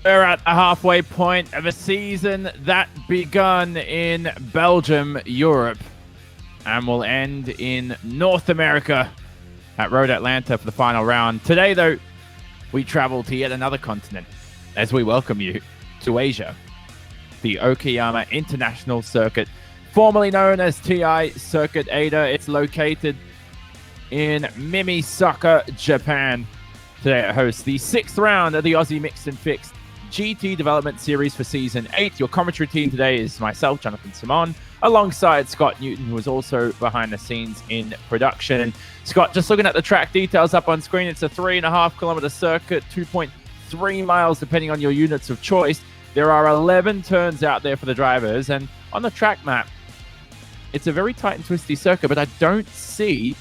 We're at the halfway point of a season that begun in Belgium, Europe, and will end in North America at Road Atlanta for the final round. Today, though, we travel to yet another continent as we welcome you to Asia, the Okayama International Circuit, formerly known as TI Circuit Ada. It's located in Mimisaka, Japan. Today it hosts the 6th round of the Aussie Mixed and Fixed GT Development Series for Season 8. Your commentary team today is myself, Jonathan Simon, alongside Scott Newton, who is also behind the scenes in production. And Scott, just looking at the track details up on screen, it's a 3.5 kilometer circuit, 2.3 miles depending on your units of choice. There are 11 turns out there for the drivers, and on the track map, it's a very tight and twisty circuit, but I don't see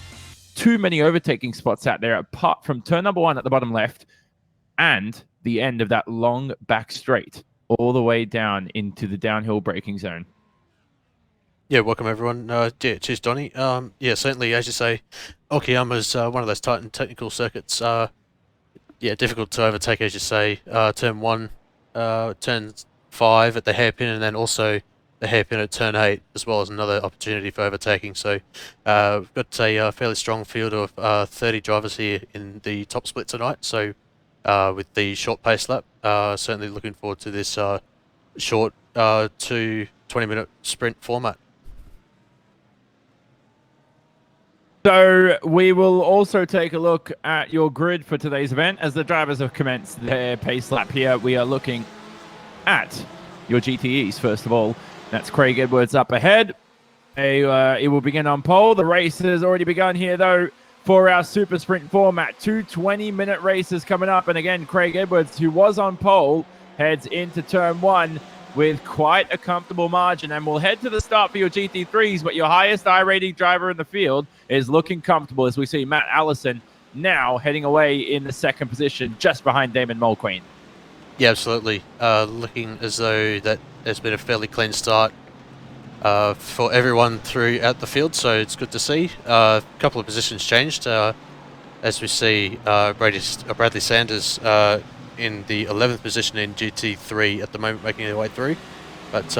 too many overtaking spots out there apart from turn number 1 at the bottom left and the end of that long back straight all the way down into the downhill braking zone. Yeah, welcome everyone. Cheers, Donny. Certainly, as you say, Okayama's one of those tight and technical circuits. Difficult to overtake, as you say. Turn 1, turn 5 at the hairpin, and then also the hairpin at turn 8, as well as another opportunity for overtaking. So we've got a fairly strong field of 30 drivers here in the top split tonight. So with the short pace lap, certainly looking forward to this short 20-minute sprint format. So we will also take a look at your grid for today's event. As the drivers have commenced their pace lap here, we are looking at your GTEs, first of all. That's Craig Edwards up ahead. It will begin on pole. The race has already begun here, though, for our super sprint format. 2 20-minute races coming up. And again, Craig Edwards, who was on pole, heads into turn 1 with quite a comfortable margin. And we'll head to the start for your GT3s, but your highest I-rating driver in the field is looking comfortable as we see Matt Allison now heading away in the second position, just behind Damon Mulqueen. Yeah, absolutely. Looking as though that has been a fairly clean start for everyone throughout the field, so it's good to see. A couple of positions changed, as we see Bradley Sanders in the 11th position in GT3 at the moment, making their way through. But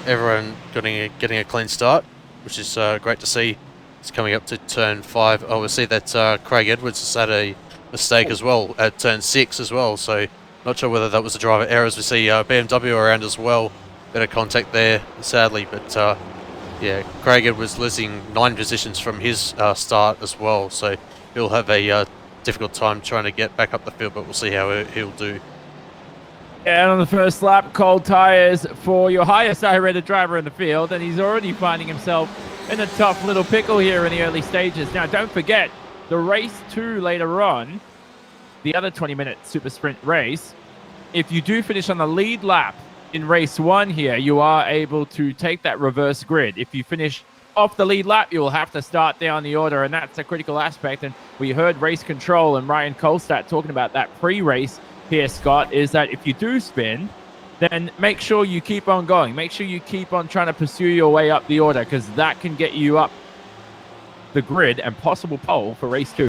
everyone getting a clean start, which is great to see. It's coming up to turn 5. Oh, we see that Craig Edwards has had a mistake as well at turn 6 as well, so not sure whether that was a driver error, as we see BMW around as well. Bit of contact there, sadly, but Craig Edwards losing 9 positions from his start as well, so he'll have a difficult time trying to get back up the field, but we'll see how he'll do. And on the first lap, cold tyres for your highest I-rated driver in the field, and he's already finding himself in a tough little pickle here in the early stages. Now, don't forget, the race 2 later on, the other 20-minute super sprint race, if you do finish on the lead lap in race 1 here, you are able to take that reverse grid. If you finish off the lead lap, you will have to start down the order, and that's a critical aspect. And we heard race control and Ryan Kolstad talking about that pre-race here, Scott, is that if you do spin, then make sure you keep on going. Make sure you keep on trying to pursue your way up the order, because that can get you up the grid and possible pole for race 2.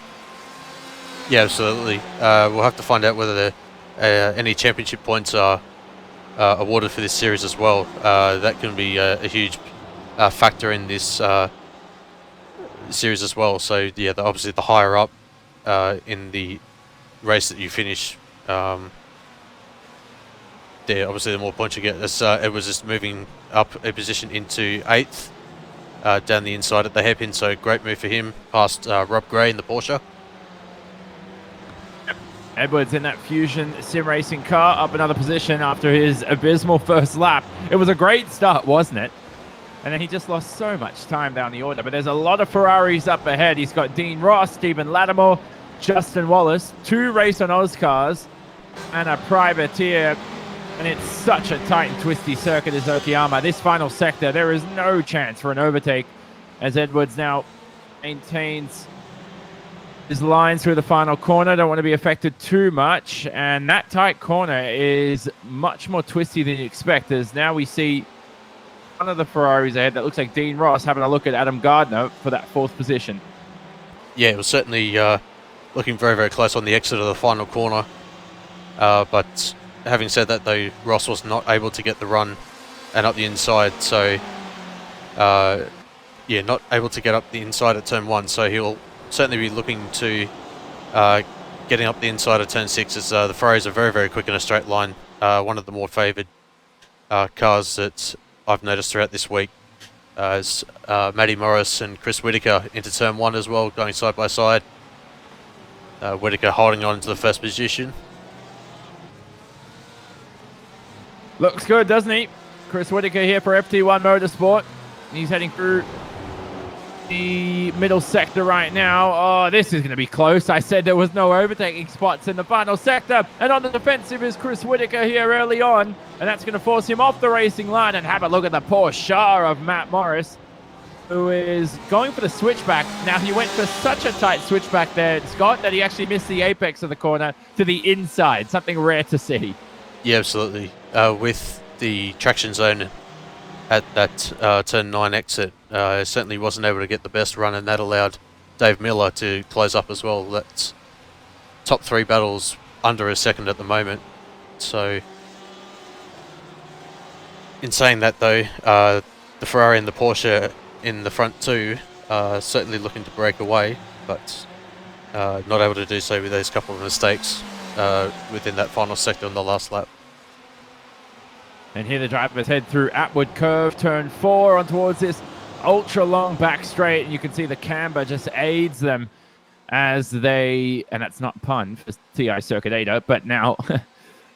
Yeah, absolutely. We'll have to find out whether any championship points are awarded for this series as well. That can be a huge factor in this series as well. So yeah, obviously the higher up in the race that you finish, obviously the more points you get. As Edwards just moving up a position into 8th down the inside at the hairpin, so great move for him past Rob Gray in the Porsche. Edwards in that Fusion sim racing car up another position after his abysmal first lap. It was a great start, wasn't it? And then he just lost so much time down the order. But there's a lot of Ferraris up ahead. He's got Dean Ross, Stephen Lattimore, Justin Wallace, 2 race on Oz cars, and a privateer. And it's such a tight and twisty circuit as Okayama. This final sector, there is no chance for an overtake as Edwards now maintains his lines through the final corner. Don't want to be affected too much. And that tight corner is much more twisty than you expect, as now we see one of the Ferraris ahead that looks like Dean Ross having a look at Adam Gardner for that 4th position. Yeah, it was certainly looking very, very close on the exit of the final corner. But having said that, though, Ross was not able to get the run and up the inside, so yeah, not able to get up the inside at turn 1, so he'll certainly be looking to getting up the inside of turn 6, as the Ferraris are very, very quick in a straight line. One of the more favoured cars that I've noticed throughout this week, as Matty Morris and Chris Whitaker into turn 1 as well, going side by side. Whitaker holding on to the first position. Looks good, doesn't he? Chris Whitaker here for FT1 Motorsport. He's heading through the middle sector right now. Oh, this is going to be close. I said there was no overtaking spots in the final sector. And on the defensive is Chris Whitaker here early on. And that's going to force him off the racing line. And have a look at the poor Shah of Matt Morris, who is going for the switchback. Now, he went for such a tight switchback there, Scott, that he actually missed the apex of the corner to the inside. Something rare to see. Yeah, absolutely. With the traction zone at that turn 9 exit, certainly wasn't able to get the best run, and that allowed Dave Miller to close up as well. That's top 3 battles under a second at the moment. So, in saying that though, the Ferrari and the Porsche in the front too certainly looking to break away, but not able to do so with those couple of mistakes within that final sector on the last lap. And here the drivers head through Atwood Curve, turn 4 on towards this ultra long back straight. And you can see the camber just aids them as they, and that's not pun for TI Circuit 8, but now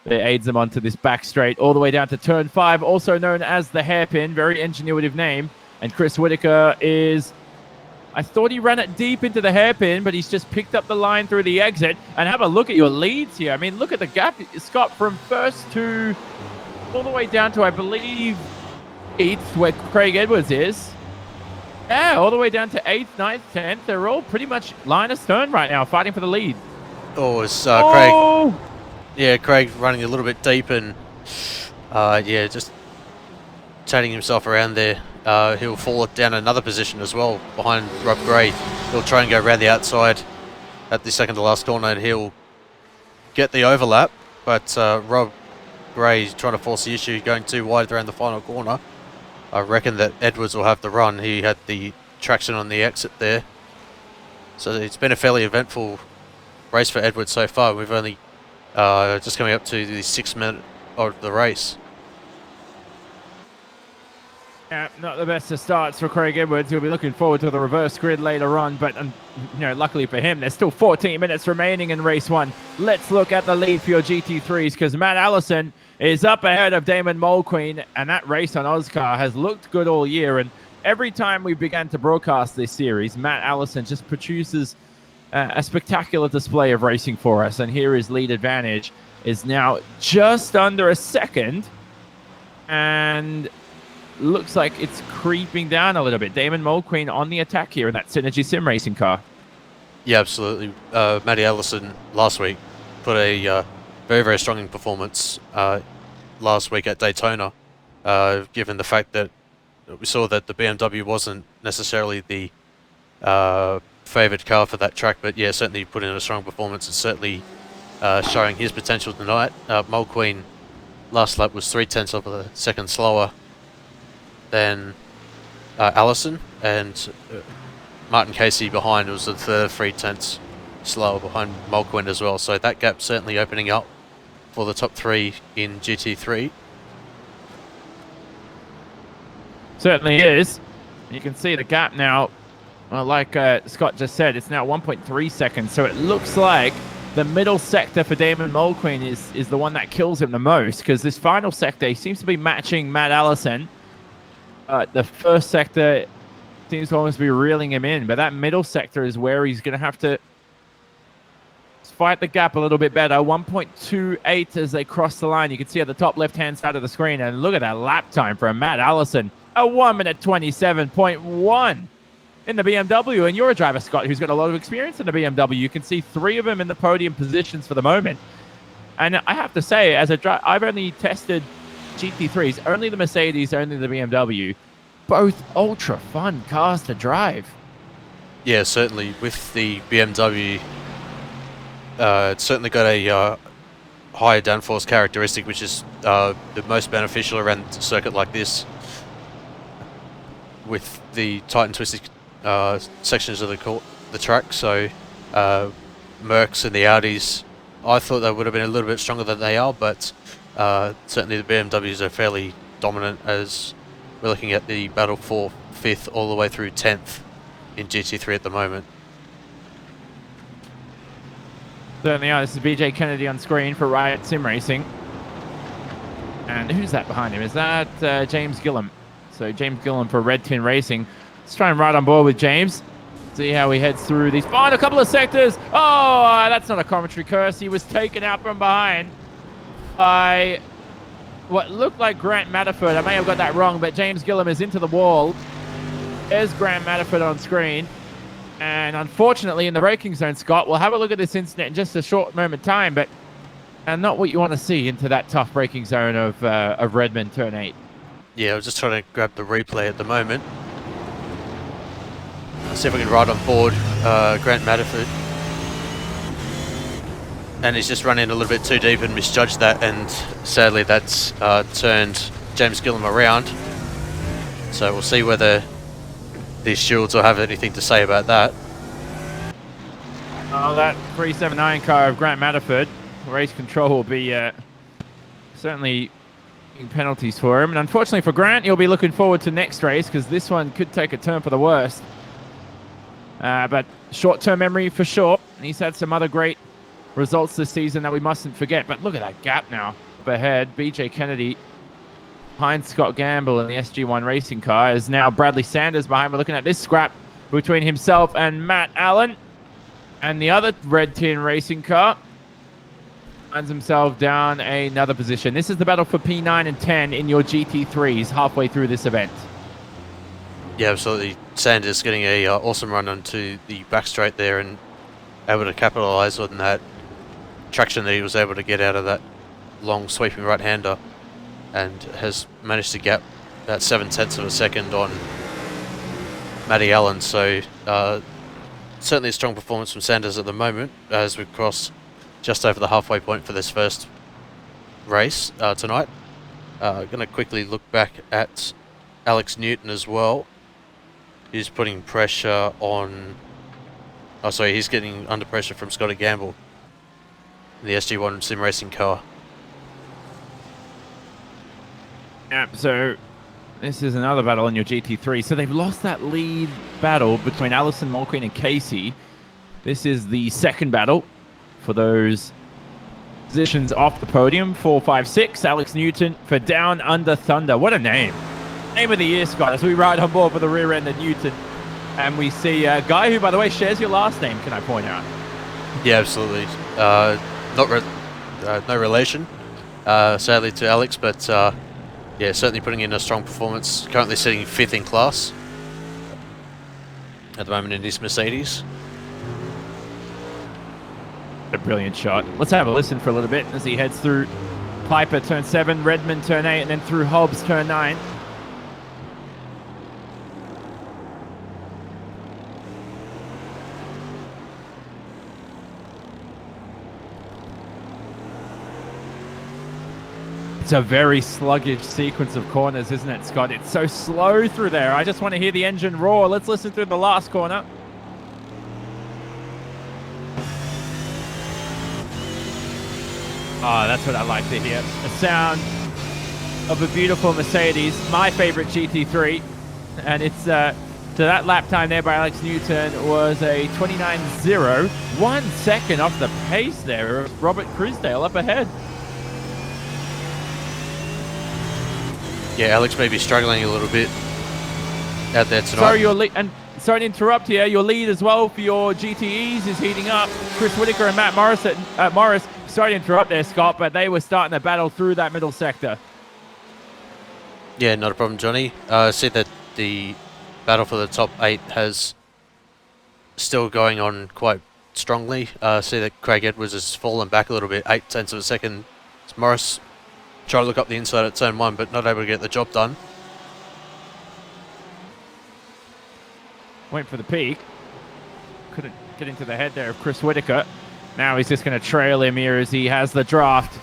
it aids them onto this back straight all the way down to turn 5, also known as the hairpin, very ingenuitive name. And Chris Whitaker is, I thought he ran it deep into the hairpin, but he's just picked up the line through the exit. And have a look at your leads here. I mean, look at the gap, Scott, from first to all the way down to, I believe, 8th, where Craig Edwards is. Yeah, all the way down to 8th, 9th, 10th. They're all pretty much line astern right now, fighting for the lead. Oh, it's Craig. Yeah, Craig running a little bit deep and, yeah, just turning himself around there. He'll fall down another position as well behind Rob Gray. He'll try and go around the outside at the second to last corner, and he'll get the overlap, but Rob Gray's trying to force the issue, going too wide around the final corner. I reckon that Edwards will have the run. He had the traction on the exit there. So it's been a fairly eventful race for Edwards so far. We've only just coming up to the 6th minute of the race. Yeah, not the best of starts for Craig Edwards. He'll be looking forward to the reverse grid later on, but you know, luckily for him, there's still 14 minutes remaining in race 1. Let's look at the lead for your GT3s, because Matt Allison is up ahead of Damon Mulqueen, and that race on Oscar has looked good all year. And every time we began to broadcast this series, Matt Allison just produces a spectacular display of racing for us. And here his lead advantage is now just under a second, and looks like it's creeping down a little bit. Damon Mulqueen on the attack here in that Synergy Sim Racing car. Yeah, absolutely. Matty Allison last week put a very, very strong performance last week at Daytona, given the fact that we saw that the BMW wasn't necessarily the favoured car for that track, but yeah, certainly put in a strong performance and certainly showing his potential tonight. Mulqueen last lap was 0.3 of a second slower than Allison, and Martin Casey behind was the third 0.3 slower behind Mulqueen as well. So that gap certainly opening up for the top 3 in GT3. Certainly is. You can see the gap now. Well, like Scott just said, it's now 1.3 seconds. So it looks like the middle sector for Damon Mulqueen is the one that kills him the most, because this final sector, he seems to be matching Matt Allison. The first sector seems to almost be reeling him in, but that middle sector is where he's going to have to fight the gap a little bit better. 1.28 as they cross the line. You can see at the top left-hand side of the screen, and look at that lap time for Matt Allison. A 1 minute 27.1 in the BMW. And you're a driver, Scott, who's got a lot of experience in the BMW. You can see 3 of them in the podium positions for the moment. And I have to say, as a driver, I've only tested GT3s, only the Mercedes, only the BMW. Both ultra fun cars to drive. Yeah, certainly with the BMW, it's certainly got a higher downforce characteristic, which is the most beneficial around a circuit like this, with the tight and twisted sections of the track. So Mercs and the Audis, I thought they would have been a little bit stronger than they are, but certainly the BMWs are fairly dominant, as we're looking at the battle for 5th all the way through 10th in GT3 at the moment. Certainly are. This is BJ Kennedy on screen for Riot Sim Racing. And who's that behind him? Is that James Gillum? So James Gillum for Red Tin Racing. Let's try and ride on board with James. See how he heads through these final couple of sectors. Oh, that's not a commentary curse. He was taken out from behind by what looked like Grant Matterford. I may have got that wrong, but James Gillum is into the wall. There's Grant Matterford on screen. And unfortunately, in the braking zone, Scott, we'll have a look at this incident in just a short moment of time, but not what you want to see into that tough braking zone of Redmond Turn 8. Yeah, I was just trying to grab the replay at the moment. Let's see if we can ride on board Grant Matterford. And he's just run in a little bit too deep and misjudged that, and sadly that's turned James Gillum around. So we'll see whether these shields will have anything to say about that. Oh, that 379 car of Grant Matterford, race control will be certainly penalties for him. And unfortunately for Grant, he'll be looking forward to next race, because this one could take a turn for the worst. But short-term memory for sure. And he's had some other great results this season that we mustn't forget. But look at that gap now up ahead. BJ Kennedy behind Scott Gamble in the SG1 racing car. Is now Bradley Sanders behind. We're looking at this scrap between himself and Matt Allen. And the other Red Tin racing car finds himself down another position. This is the battle for P9 and 10 in your GT3s halfway through this event. Yeah, absolutely. Sanders getting a awesome run onto the back straight there and able to capitalise on that traction that he was able to get out of that long sweeping right-hander, and has managed to gap about 7/10 of a second on Matty Allen. So certainly a strong performance from Sanders at the moment, as we cross just over the halfway point for this first race tonight. Going to quickly look back at Alex Newton as well. He's putting pressure on... Oh, sorry, he's getting under pressure from Scotty Gamble in the SG1 sim racing car. Yeah, so this is another battle in your GT3. So they've lost that lead battle between Alison Mulqueen and Casey. This is the second battle for those positions off the podium. 4, 5, 6. Alex Newton for Down Under Thunder. What a name. Name of the year, Scott, as we ride on board for the rear end of Newton. And we see a guy who, by the way, shares your last name, can I point out? Yeah, absolutely. No relation, sadly, to Alex, but yeah, certainly putting in a strong performance. Currently sitting 5th in class at the moment in his Mercedes. A brilliant shot. Let's have a listen for a little bit as he heads through Piper turn 7, Redmond turn 8, and then through Hobbs turn 9. It's a very sluggish sequence of corners, isn't it, Scott? It's so slow through there. I just want to hear the engine roar. Let's listen through the last corner. Oh, that's what I like to hear. The sound of a beautiful Mercedes, my favorite GT3. And it's to that lap time there by Alex Newton was a 29.0. 1 second off the pace there of Robert Crisdale up ahead. Yeah, Alex may be struggling a little bit out there tonight. Sorry, your lead, and sorry to interrupt here. Your lead as well for your GTEs is heating up. Chris Whitaker and Matt Morris. Sorry to interrupt there, Scott, but they were starting to battle through that middle sector. Yeah, not a problem, Johnny. I see that the battle for the top 8 has still going on quite strongly. See that Craig Edwards has fallen back a little bit, 0.8 of a second. It's Morris trying to look up the inside at turn 1, but not able to get the job done. Went for the peak. Couldn't get into the head there of Chris Whitaker. Now he's just going to trail him here as he has the draft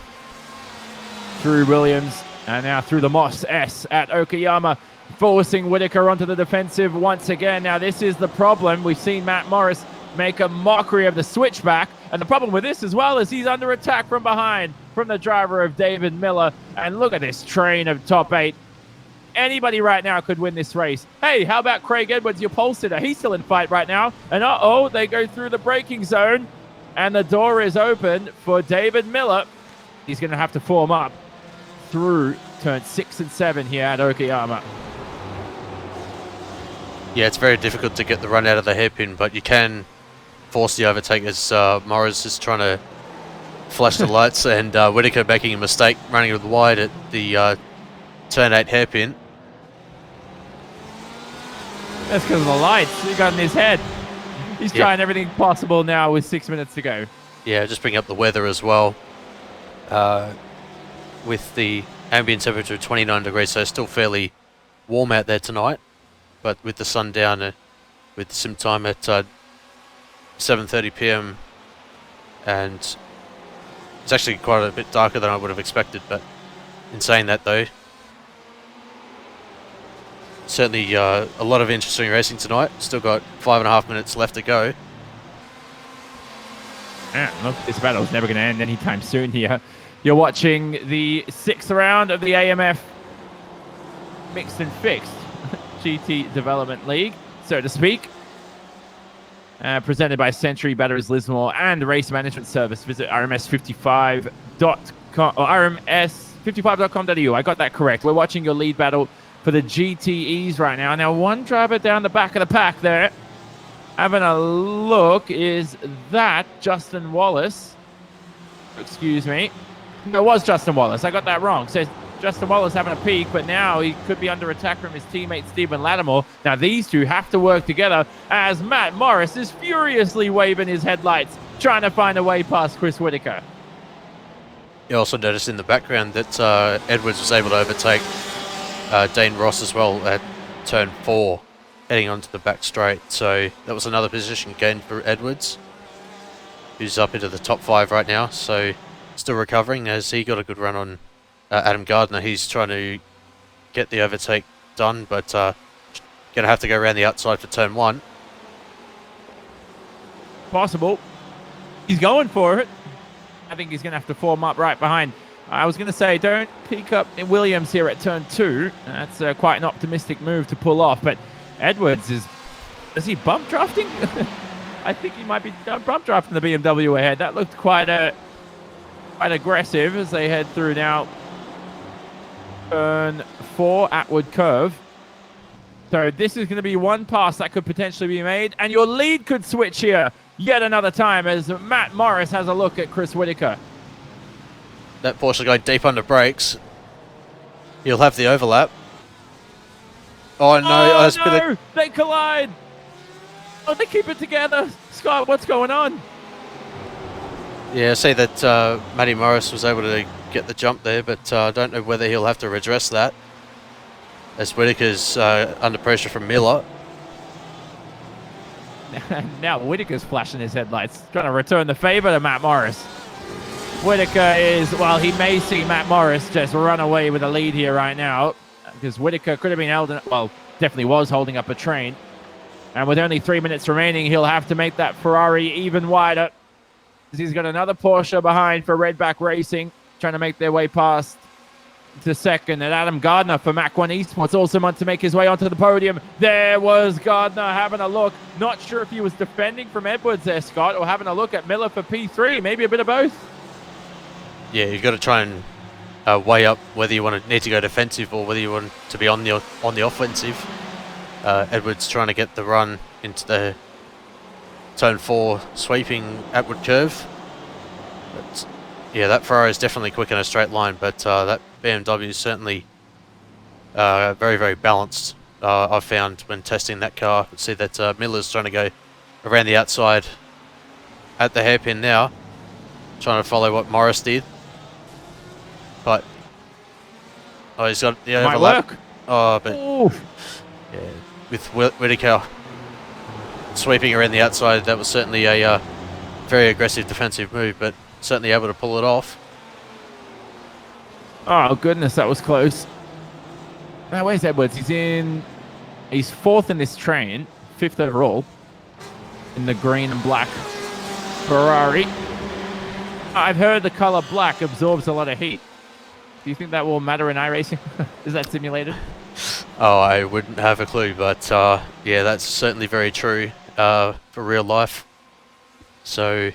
through Williams and now through the Moss S at Okayama, forcing Whitaker onto the defensive once again. Now this is the problem. We've seen Matt Morris make a mockery of the switchback, and the problem with this as well is he's under attack from behind from the driver of David Miller. And look at this train of top 8. Anybody right now could win this race. Hey, how about Craig Edwards, your pole sitter? He's still in fight right now. And they go through the braking zone, and the door is open for David Miller. He's going to have to form up through turn 6 and 7 here at Okayama. Yeah, it's very difficult to get the run out of the hairpin, but you can force the overtake as Morris is trying to flash the lights, and Whitaker making a mistake running with wide at the turn 8 hairpin. That's because of the lights he got in his head. He's trying everything possible now with 6 minutes to go. Yeah, just bring up the weather as well. With the ambient temperature of 29 degrees, so it's still fairly warm out there tonight. But with the sun down, with sim time at 7:30 p.m. and it's actually quite a bit darker than I would have expected. But in saying that, though, certainly a lot of interesting racing tonight. Still got 5.5 minutes left to go. Yeah, look, this battle's never going to end anytime soon here. You're watching the 6th round of the AMF Mixed and Fixed GT Development League, so to speak. Presented by Century Batteries Lismore and Race Management Service. Visit rms55.com or rms55.com.au. I got that correct. We're watching your lead battle for the GTEs right now. Now, one driver down the back of the pack there. Having a look, is that Justin Wallace? Excuse me. No, it was Justin Wallace. I got that wrong. So Justin Wallace having a peek, but now he could be under attack from his teammate Stephen Lattimore. Now these two have to work together as Matt Morris is furiously waving his headlights, trying to find a way past Chris Whitaker. You also noticed in the background that Edwards was able to overtake Dane Ross as well at turn 4, heading onto the back straight. So that was another position gained for Edwards, who's up into the top 5 right now. So still recovering as he got a good run on Adam Gardner. He's trying to get the overtake done, but going to have to go around the outside for turn 1. Possible. He's going for it. I think he's going to have to form up right behind. I was going to say, don't peek up in Williams here at turn 2. That's quite an optimistic move to pull off, but Edwards is he bump drafting? I think he might be bump drafting the BMW ahead. That looked quite aggressive as they head through now turn 4 Atwood curve. So this is going to be one pass that could potentially be made, and your lead could switch here yet another time as Matt Morris has a look at Chris Whitaker. That Porsche going deep under brakes. He'll have the overlap. Oh no! No! They collide. Oh, they keep it together. Scott, what's going on? Yeah, I see that Matty Morris was able to get the jump there, but I don't know whether he'll have to redress that, as Whitaker's under pressure from Miller. Now Whitaker's flashing his headlights, trying to return the favor to Matt Morris. Whitaker is, well, he may see Matt Morris just run away with a lead here right now, because Whitaker could have been held, well, definitely was holding up a train. And with only 3 minutes remaining, he'll have to make that Ferrari even wider. He's got another Porsche behind for Redback Racing, trying to make their way past to second. And Adam Gardner for Mach 1 Esports also wants to make his way onto the podium. There was Gardner having a look. Not sure if he was defending from Edwards there, Scott, or having a look at Miller for P3. Maybe a bit of both. Yeah, you've got to try and weigh up whether you need to go defensive or whether you want to be on the offensive. Edwards trying to get the run into the turn 4 sweeping Atwood curve. But yeah, that Ferrari is definitely quick in a straight line, but that BMW is certainly very, very balanced. I've found when testing that car. See that Miller's trying to go around the outside at the hairpin now, trying to follow what Morris did. But he's got the overlap. Might work. Oh, but Ooh. yeah, with Whitaker sweeping around the outside, that was certainly a very aggressive defensive move, but certainly able to pull it off. Oh, goodness, that was close. Now, where's Edwards? He's fourth in this train, fifth overall in the green and black Ferrari. I've heard the color black absorbs a lot of heat. Do you think that will matter in iRacing? Is that simulated? Oh, I wouldn't have a clue, but yeah, that's certainly very true for real life. So,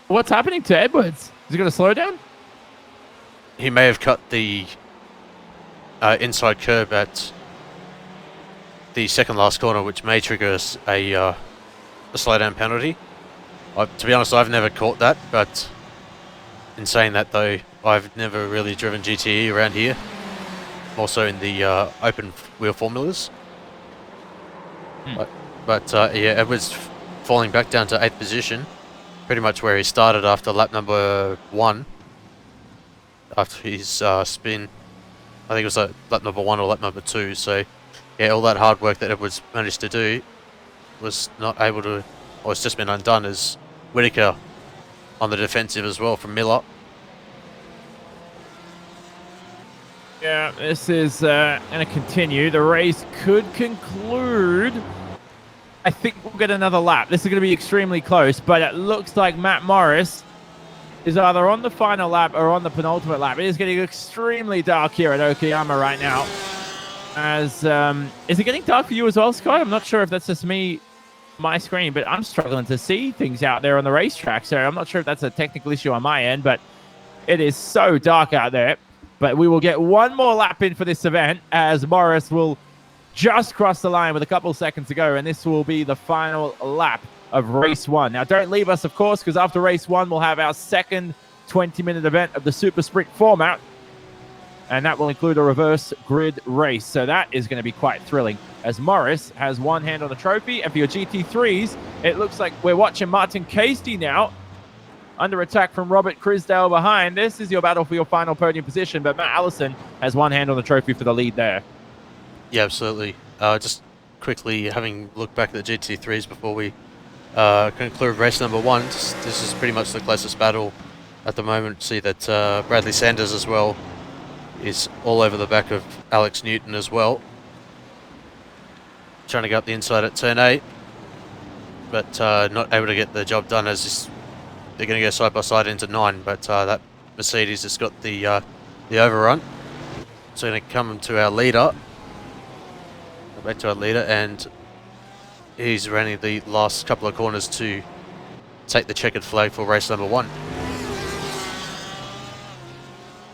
What's happening to Edwards? Is he going to slow down? he may have cut the inside curb at the second last corner, which may trigger a slowdown penalty. To be honest, I've never caught that, but in saying that though, I've never really driven GTE around here. Also in the open wheel formulas. But yeah, Edwards falling back down to 8th position, pretty much where he started after lap number 1. After his spin, I think it was lap number 1 or lap number 2. So yeah, all that hard work that Edwards managed to do was not able to, or it's just been undone, as Whitaker on the defensive as well from Miller. Yeah, this is going to continue. The race could conclude. I think we'll get another lap. This is going to be extremely close, but it looks like Matt Morris is either on the final lap or on the penultimate lap. It is getting extremely dark here at Okayama right now. Is it getting dark for you as well, Scott? I'm not sure if that's just my screen, but I'm struggling to see things out there on the racetrack, so I'm not sure if that's a technical issue on my end, but it is so dark out there. But we will get one more lap in for this event, as Morris will just cross the line with a couple seconds to go, and this will be the final lap of race 1. Now, don't leave us, of course, because after race 1, we'll have our second 20-minute event of the Super Sprint format, and that will include a reverse grid race. So that is going to be quite thrilling, as Morris has one hand on the trophy. And for your GT3s, it looks like we're watching Martin Casey now under attack from Robert Crisdale behind. This is your battle for your final podium position, but Matt Allison has one hand on the trophy for the lead there. Yeah, absolutely. Just quickly, having looked back at the GT3s before we conclude race number 1, this is pretty much the closest battle at the moment. See that Bradley Sanders as well is all over the back of Alex Newton as well. Trying to go up the inside at turn 8, but not able to get the job done, as they're going to go side by side into 9, but that Mercedes has got the overrun. So going to come to our leader. Back to our leader, and he's running the last couple of corners to take the checkered flag for race number 1.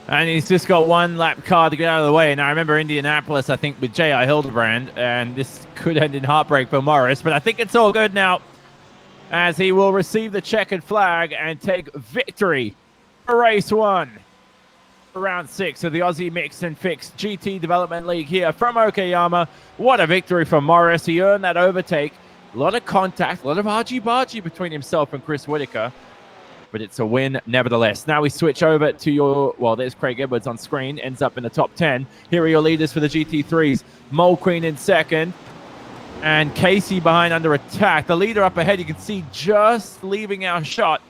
And he's just got one lap car to get out of the way. Now, I remember Indianapolis, I think, with J.I. Hildebrand, and this could end in heartbreak for Morris, but I think it's all good now, as he will receive the checkered flag and take victory for race 1. Round 6 of the Aussie Mixed and Fixed GT Development League here from Okayama. What a victory from Morris. He earned that overtake. A lot of contact, a lot of argy-bargy between himself and Chris Whitaker, but it's a win nevertheless. Now we switch over to there's Craig Edwards on screen, ends up in the top 10. Here are your leaders for the GT3s. Mulqueen in second, and Casey behind under attack. The leader up ahead, you can see just leaving our shot,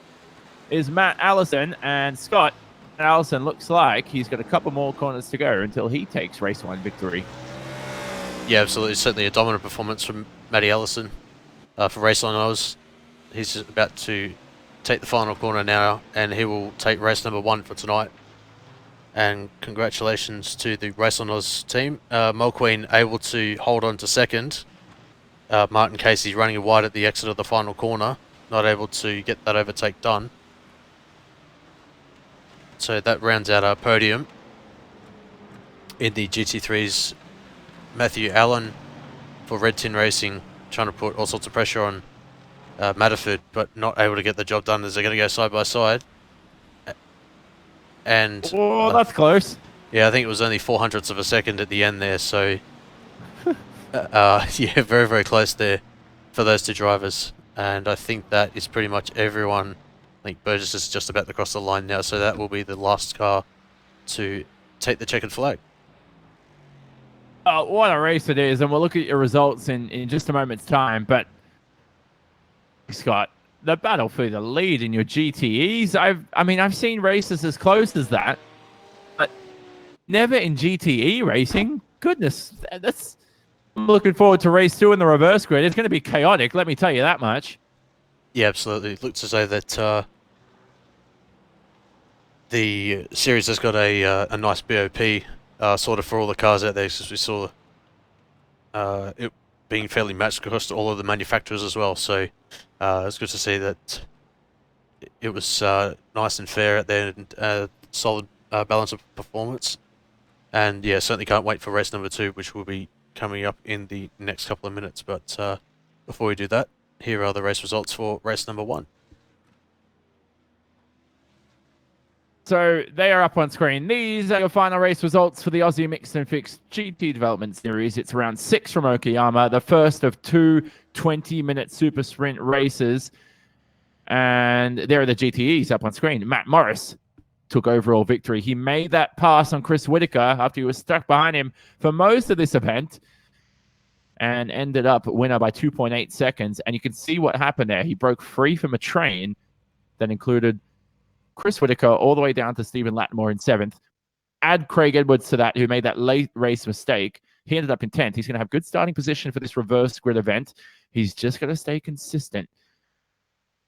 is Matt Allison, and Scott Allison looks like he's got a couple more corners to go until he takes race 1 victory. Yeah, absolutely. Certainly a dominant performance from Matty Allison for race 1 Oz. He's about to take the final corner now, and he will take race number 1 for tonight. And congratulations to the Race on Oz team. Mulqueen able to hold on to second. Martin Casey running wide at the exit of the final corner, not able to get that overtake done. So that rounds out our podium. In the GT3s, Matthew Allen for Red Tin Racing, trying to put all sorts of pressure on Matterford, but not able to get the job done, as they're going to go side by side. And that's close. Yeah, I think it was only 0.04 of a second at the end there, so yeah, very, very close there for those two drivers. And I think that is pretty much everyone. I think Burgess is just about to cross the line now, so that will be the last car to take the checkered flag. What a race it is, and we'll look at your results in just a moment's time. But Scott, the battle for the lead in your GTEs. I've seen races as close as that, but never in GTE racing. Goodness, that's. I'm looking forward to race 2 in the reverse grid. It's going to be chaotic, let me tell you that much. Yeah, absolutely. It looks as though that the series has got a nice BOP sort of for all the cars out there, because we saw it being fairly matched across all of the manufacturers as well. So it's good to see that it was nice and fair out there, and solid balance of performance. And yeah, certainly can't wait for race number 2, which will be coming up in the next couple of minutes. But before we do that, here are the race results for race number 1. So they are up on screen. These are your final race results for the Aussie Mixed and Fixed GT Development Series. It's round 6 from Okayama, the first of 2 20-minute super sprint races. And there are the GTEs up on screen. Matt Morris took overall victory. He made that pass on Chris Whitaker after he was stuck behind him for most of this event and ended up winner by 2.8 seconds. And you can see what happened there. He broke free from a train that included Chris Whitaker all the way down to Stephen Lattimore in 7th. Add Craig Edwards to that, who made that late race mistake. He ended up in 10th. He's going to have good starting position for this reverse grid event. He's just going to stay consistent.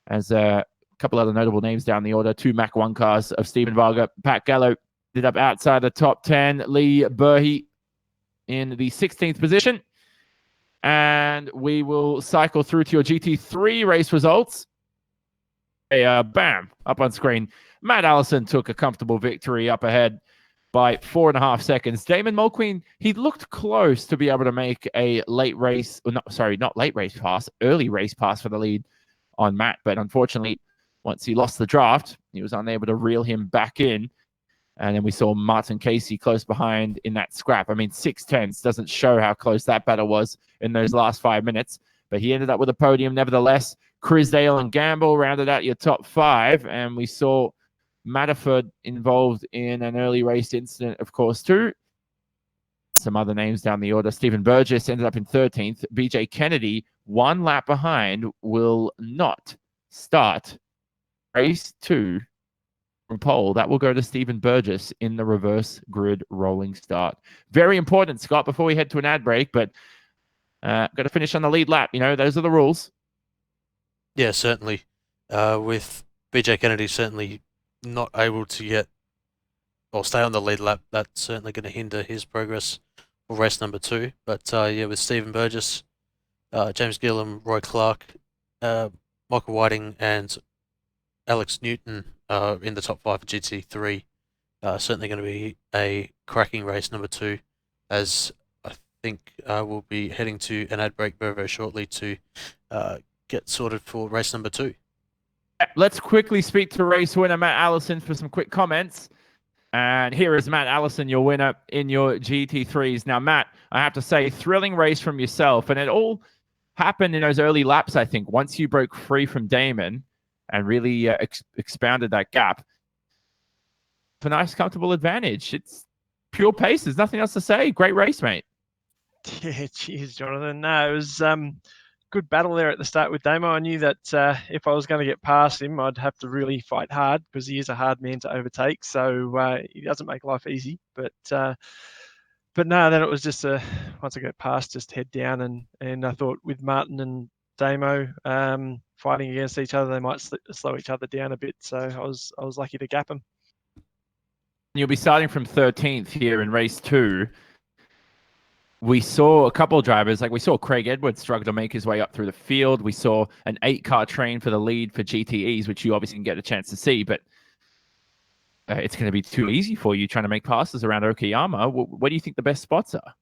As a couple other notable names down the order, 2 Mach 1 cars of Stephen Varga. Pat Gallo ended up outside the top 10. Lee Burhey in the 16th position. And we will cycle through to your GT3 race results. Bam, up on screen. Matt Allison took a comfortable victory up ahead by 4.5 seconds. Damon Mulqueen, he looked close to be able to make a late race, not late race pass, early race pass for the lead on Matt. But unfortunately, once he lost the draft, he was unable to reel him back in. And then we saw Martin Casey close behind in that scrap. I mean, 6/10 doesn't show how close that battle was in those last 5 minutes. But he ended up with a podium nevertheless. Crisdale and Gamble rounded out your top 5, and we saw Matterford involved in an early race incident, of course, too. Some other names down the order. Stephen Burgess ended up in 13th. BJ Kennedy, 1 lap behind, will not start race 2 from pole. That will go to Stephen Burgess in the reverse grid rolling start. Very important, Scott, before we head to an ad break, but got to finish on the lead lap. You know, those are the rules. Yeah, certainly. With BJ Kennedy certainly not able to get or stay on the lead lap, that's certainly going to hinder his progress for race number 2. But yeah, with Stephen Burgess, James Gillam, Roy Clark, Michael Whiting, and Alex Newton in the top 5 for GT3, certainly going to be a cracking race number 2, as I think we'll be heading to an ad break very, very shortly to get sorted for race number 2. Let's quickly speak to race winner Matt Allison for some quick comments. And here is Matt Allison, your winner in your GT3s. Now, Matt, I have to say, thrilling race from yourself. And it all happened in those early laps, I think. Once you broke free from Damon and really expounded that gap, it's a nice, comfortable advantage. It's pure pace. There's nothing else to say. Great race, mate. Yeah, cheers, Jonathan. No, it was good battle there at the start with Damo. I knew that if I was going to get past him, I'd have to really fight hard, because he is a hard man to overtake. So he doesn't make life easy. But no, then it was just once I got past, just head down. And I thought with Martin and Damo fighting against each other, they might slow each other down a bit. So I was lucky to gap them. You'll be starting from 13th here in race 2. We saw a couple of drivers, like we saw Craig Edwards struggle to make his way up through the field. We saw an 8-car train for the lead for GTEs, which you obviously can get a chance to see, but it's going to be too easy for you trying to make passes around Okayama. What do you think the best spots are?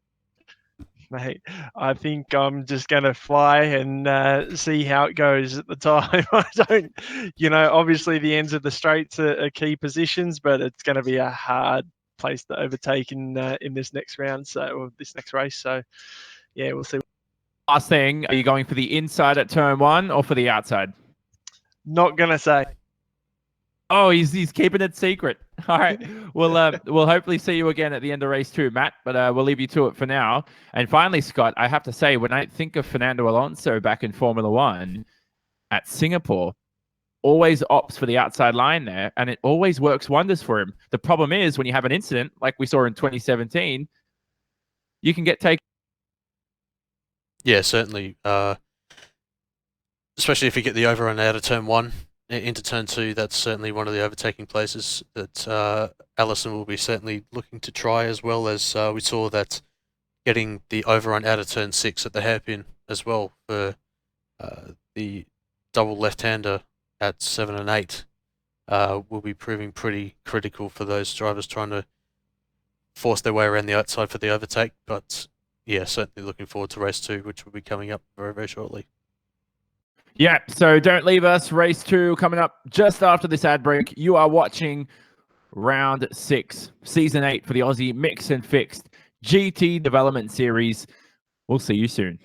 Mate, I think I'm just going to fly and see how it goes at the time. I don't, obviously the ends of the straights are key positions, but it's going to be a hard place to overtake in this next round, or this next race. So yeah, we'll see. Last thing, are you going for the inside at turn 1 or for the outside? Not gonna say. Oh, he's keeping it secret. All right, we'll hopefully see you again at the end of race 2, Matt, but we'll leave you to it for now. And finally, Scott, I have to say, when I think of Fernando Alonso back in Formula 1 at Singapore, always opts for the outside line there, and it always works wonders for him. The problem is when you have an incident like we saw in 2017, you can get taken. Yeah, certainly. Especially if you get the overrun out of turn 1 into turn 2, that's certainly one of the overtaking places that Allison will be certainly looking to try, as well as we saw that getting the overrun out of turn 6 at the hairpin as well for the double left-hander at 7 and 8 will be proving pretty critical for those drivers trying to force their way around the outside for the overtake. But yeah, certainly looking forward to race 2, which will be coming up very, very shortly. Yeah, so don't leave us. Race 2 coming up just after this ad break. You are watching Round 6, Season 8 for the Aussie Mixed and Fixed GT Development Series. We'll see you soon.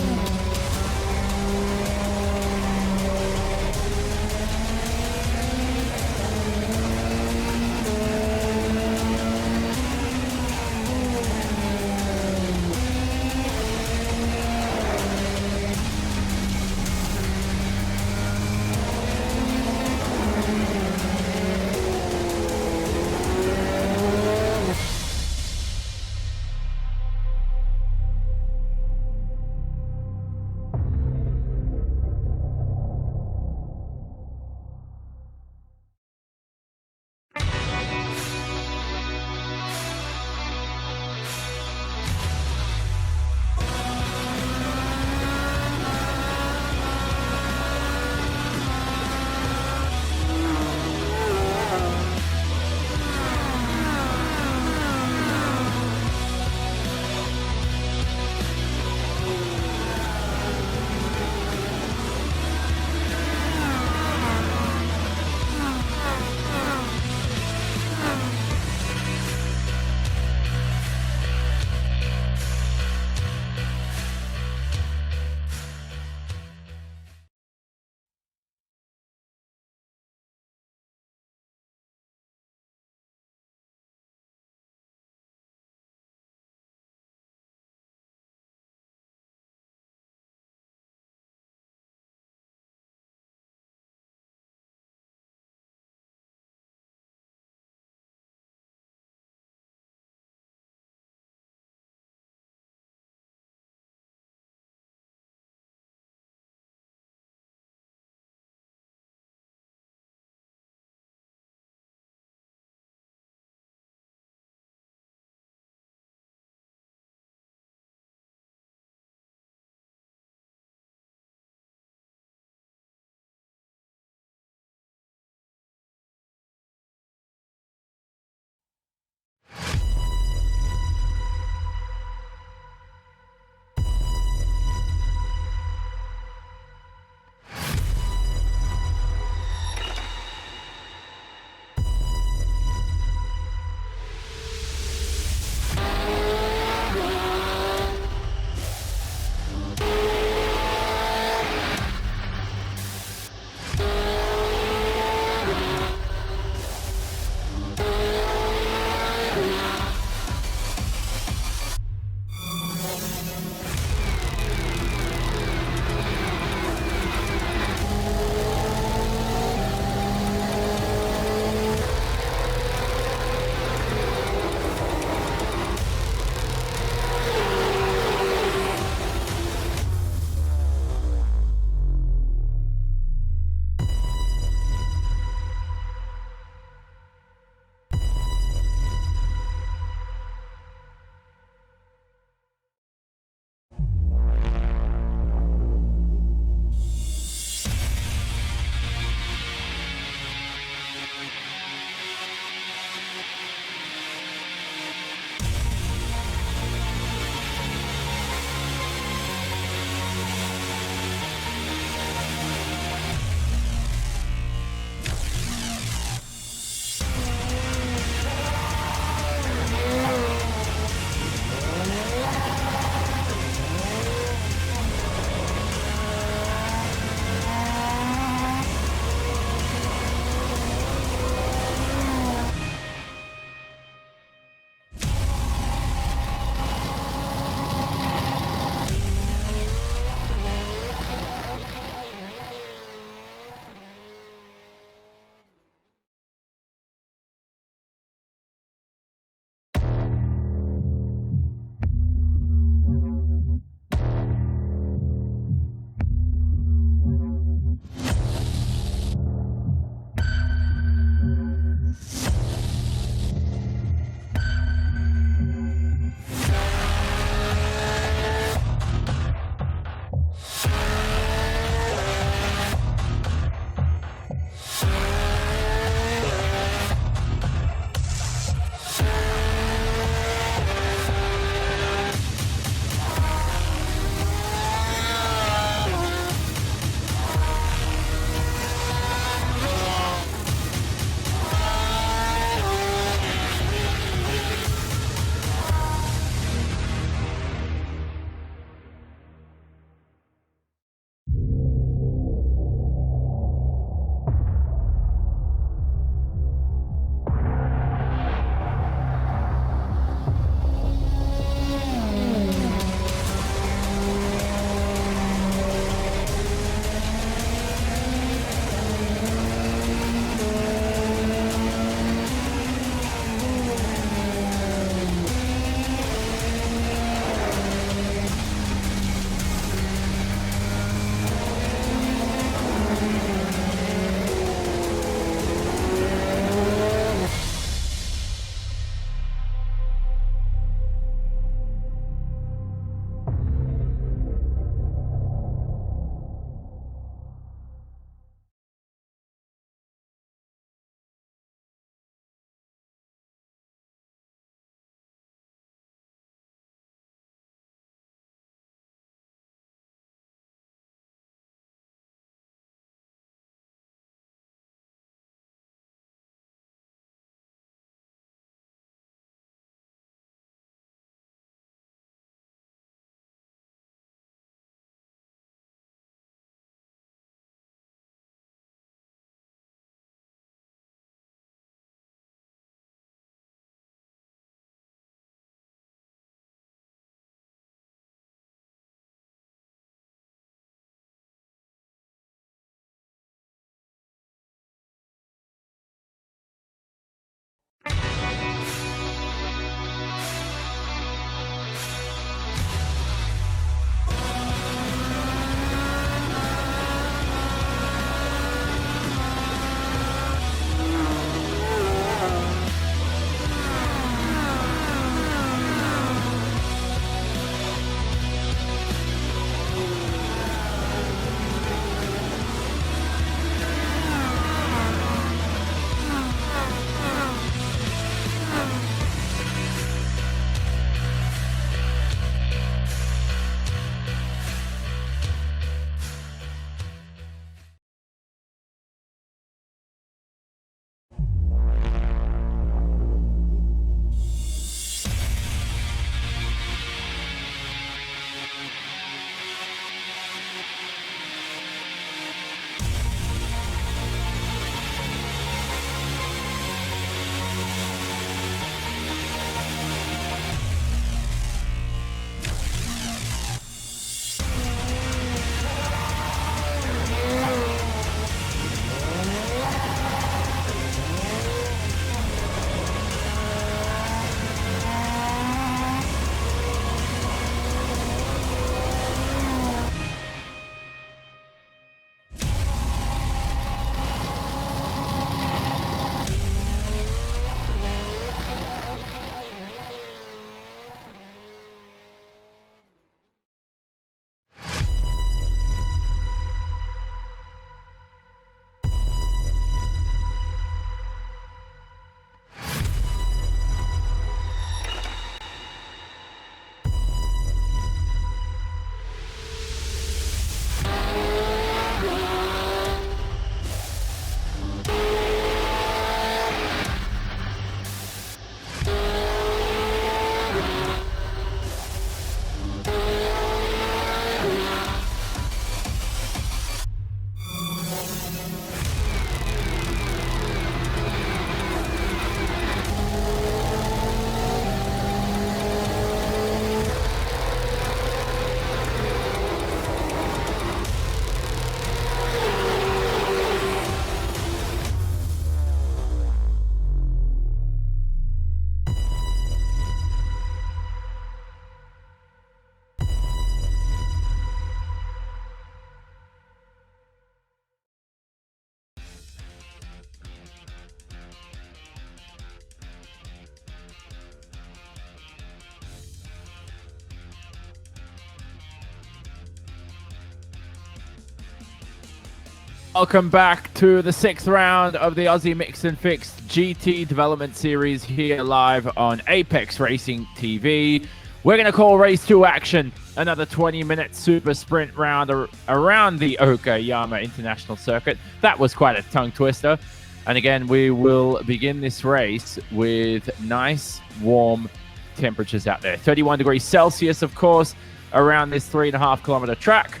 Welcome back to the 6th round of the Aussie Mixed and Fixed GT Development Series here live on Apex Racing TV. We're going to call Race 2 action, another 20-minute super sprint round around the Okayama International Circuit. That was quite a tongue twister. And again, we will begin this race with nice, warm temperatures out there. 31 degrees Celsius, of course, around this 3.5 kilometer track.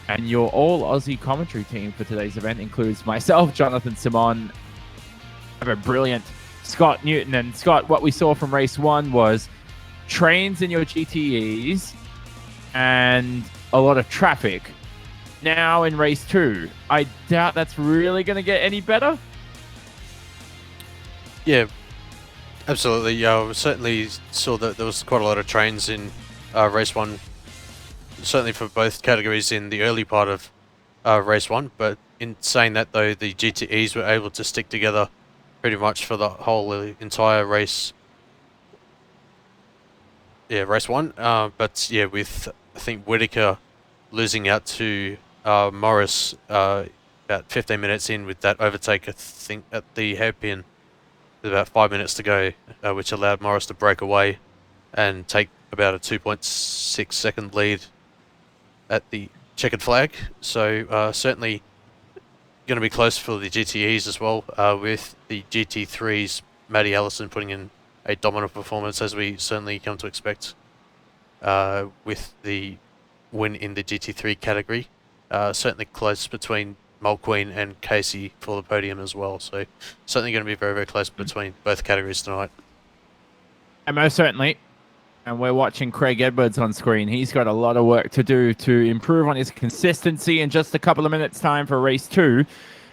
And your all Aussie commentary team for today's event includes myself, Jonathan Simon, a brilliant Scott Newton. And Scott, what we saw from race 1 was trains in your GTEs and a lot of traffic. Now in race 2, I doubt that's really going to get any better. Yeah, absolutely. Yeah, we certainly saw that there was quite a lot of trains in race 1. Certainly for both categories in the early part of race 1, but in saying that though, the GTEs were able to stick together pretty much for the whole entire race. Yeah, race 1. But yeah, with I think Whitaker losing out to Morris about 15 minutes in with that overtake, I think at the hairpin, with about 5 minutes to go, which allowed Morris to break away and take about a 2.6 second lead at the checkered flag. So certainly going to be close for the GTEs as well, with the GT3s, Matty Allison putting in a dominant performance as we certainly come to expect with the win in the GT3 category. Certainly close between Mulqueen and Casey for the podium as well. So certainly going to be very, very close between both categories tonight. And most certainly. And we're watching Craig Edwards on screen. He's got a lot of work to do to improve on his consistency in just a couple of minutes' time for race 2.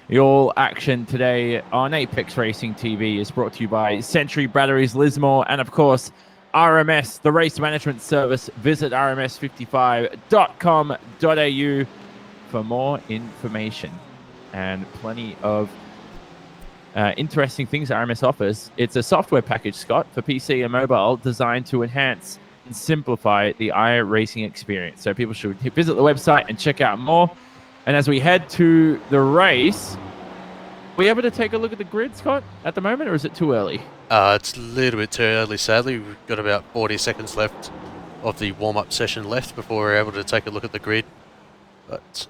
The all action today on Apex Racing TV is brought to you by Century Batteries Lismore and, of course, RMS, the race management service. Visit rms55.com.au for more information and plenty of interesting things RMS offers. It's a software package, Scott, for PC and mobile designed to enhance and simplify the iRacing experience. So people should visit the website and check out more. And as we head to the race, are we able to take a look at the grid, Scott, at the moment, or is it too early? It's a little bit too early, sadly. We've got about 40 seconds left of the warm-up session left before we're able to take a look at the grid. But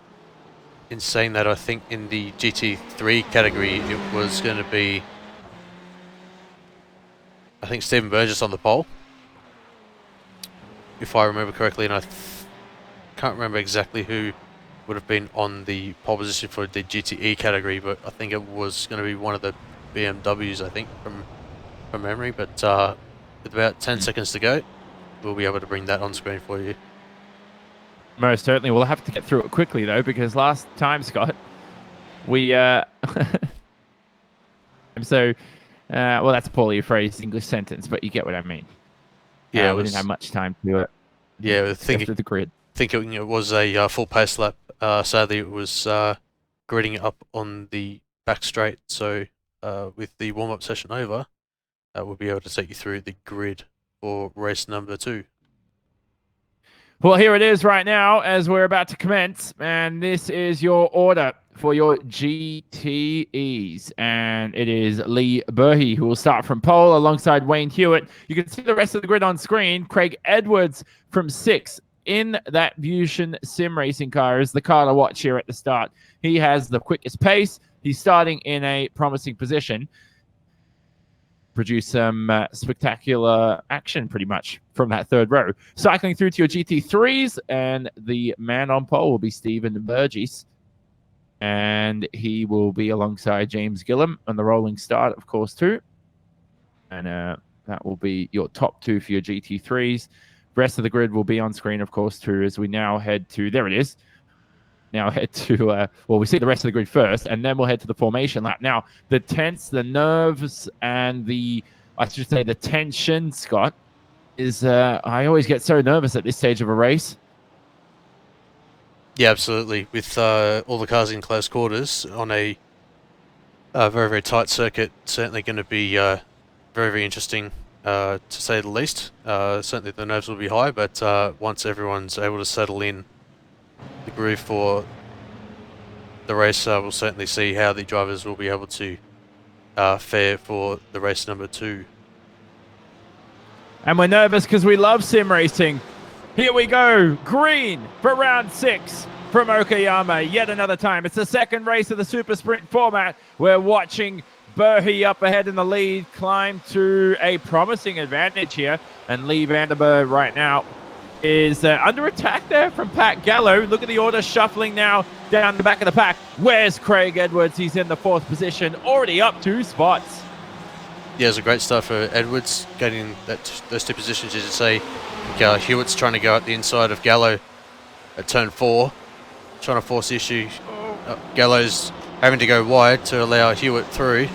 in saying that, I think in the GT3 category, it was going to be, I think, Stephen Burgess on the pole, if I remember correctly, and I can't remember exactly who would have been on the pole position for the GTE category, but I think it was going to be one of the BMWs, I think, from memory. But with about 10 seconds to go, we'll be able to bring that on screen for you. Most certainly. We'll have to get through it quickly, though, because last time, Scott, we... well, that's a poorly phrased English sentence, but you get what I mean. Yeah, we didn't have much time to yeah, through the grid. Thinking it was a full pace lap. Sadly, it was gridding up on the back straight. So with the warm-up session over, we'll be able to take you through the grid for race number 2. Well, here it is right now as we're about to commence, and this is your order for your GTEs, and it is Lee Burhey who will start from pole alongside Wayne Hewitt. You can see the rest of the grid on screen. Craig Edwards from 6 in that Vusion sim racing car is the car to watch here at the start. He has the quickest pace. He's starting in a promising position. Produce some spectacular action pretty much from that third row. Cycling through to your GT3s, and the man on pole will be Stephen Burgess, and he will be alongside James Gillam on the rolling start, of course, too. And that will be your top 2 for your GT3s. Rest of the grid will be on screen, of course, too, as we now head to, there it is. Now head to, well, we see the rest of the grid first, and then we'll head to the formation lap. Now, the tense, the nerves, and the, I should say, the tension, Scott, is, I always get so nervous at this stage of a race. Yeah, absolutely. With all the cars in close quarters on a very, very tight circuit, certainly going to be very, very interesting, to say the least. Certainly the nerves will be high, but once everyone's able to settle in the groove for the race, we'll certainly see how the drivers will be able to fare for the race number 2. And we're nervous because we love sim racing. Here we go. Green for round 6 from Okayama. Yet another time. It's the second race of the super sprint format. We're watching Berhe up ahead in the lead climb to a promising advantage here. And Lee Vandenberg right now is under attack there from Pat Gallo. Look at the order shuffling now down the back of the pack. Where's Craig Edwards? He's in the 4th position, already up 2 spots. Yeah, it's a great start for Edwards, getting those 2 positions, as you say. Hewitt's trying to go up the inside of Gallo at turn 4, trying to force the issue. Gallo's having to go wide to allow Hewitt through.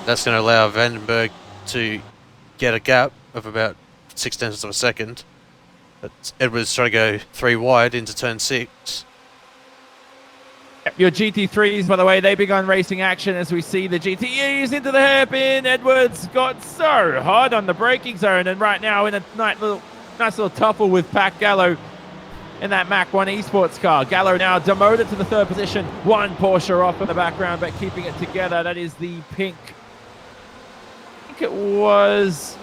That's going to allow Vandenberg to get a gap of about 0.6 of a second. But Edwards trying to go 3 wide into turn 6. Your GT3s, by the way, they've begun racing action as we see the GTEs into the hairpin. Edwards got so hard on the braking zone, and right now in a nice little tuffle with Pat Gallo in that Mach 1 esports car. Gallo now demoted to the 3rd position. 1 Porsche off in the background, but keeping it together. That is the pink. I think it was...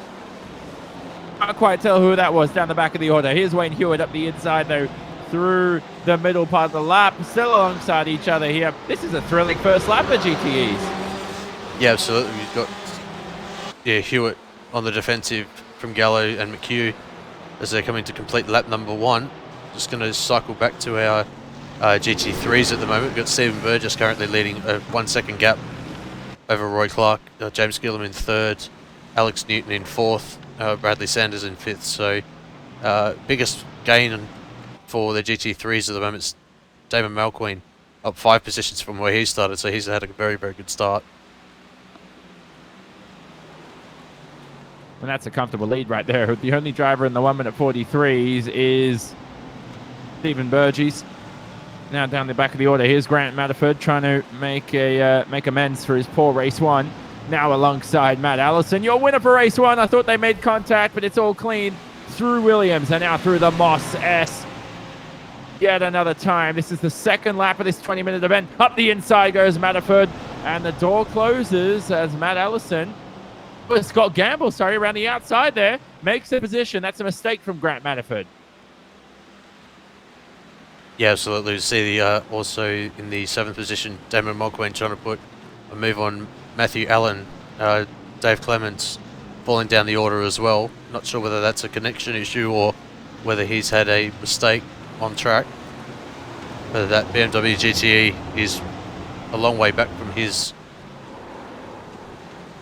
Can't quite tell who that was down the back of the order. Here's Wayne Hewitt up the inside, though, through the middle part of the lap, still alongside each other here. This is a thrilling first lap for GTEs. Yeah, absolutely. We've got Hewitt on the defensive from Gallo and McHugh as they're coming to complete lap number 1. Just going to cycle back to our GT3s at the moment. We've got Stephen Burgess currently leading a 1 second gap over Roy Clark, James Gillum in 3rd, Alex Newton in 4th, Bradley Sanders in 5th. So biggest gain for the GT3s at the moment is Damon Malqueen, up 5 positions from where he started, so he's had a very, very good start. And that's a comfortable lead right there. The only driver in the 1 minute 43s is Stephen Burgess. Now down the back of the order, here's Grant Matterford trying to make amends for his poor race 1. Now alongside Matt Allison, your winner for race 1. I thought they made contact, but it's all clean through Williams and now through the Moss S. Yet another time. This is the 2nd lap of this 20-minute event. Up the inside goes Matterford, and the door closes as Matt Allison, Scott Gamble, around the outside there, makes a position. That's a mistake from Grant Matterford. Yeah, absolutely. We see also in the 7th position, Damon Malqueen trying to put a move on Matthew Allen. Dave Clements falling down the order as well. Not sure whether that's a connection issue or whether he's had a mistake on track. Whether that BMW GTE is a long way back from his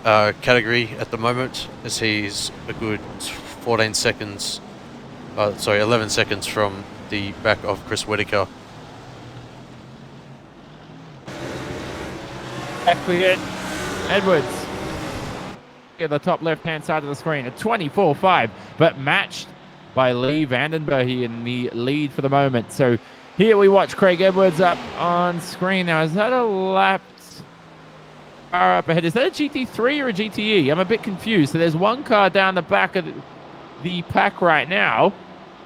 category at the moment, as he's a good 11 seconds from the back of Chris Whitaker. Exactly it. Edwards at the top left-hand side of the screen, a 24.5, but matched by Lee Vandenberg in the lead for the moment. So here we watch Craig Edwards up on screen. Now, is that a lap car up ahead? Is that a GT3 or a GTE? I'm a bit confused. So there's one car down the back of the pack right now.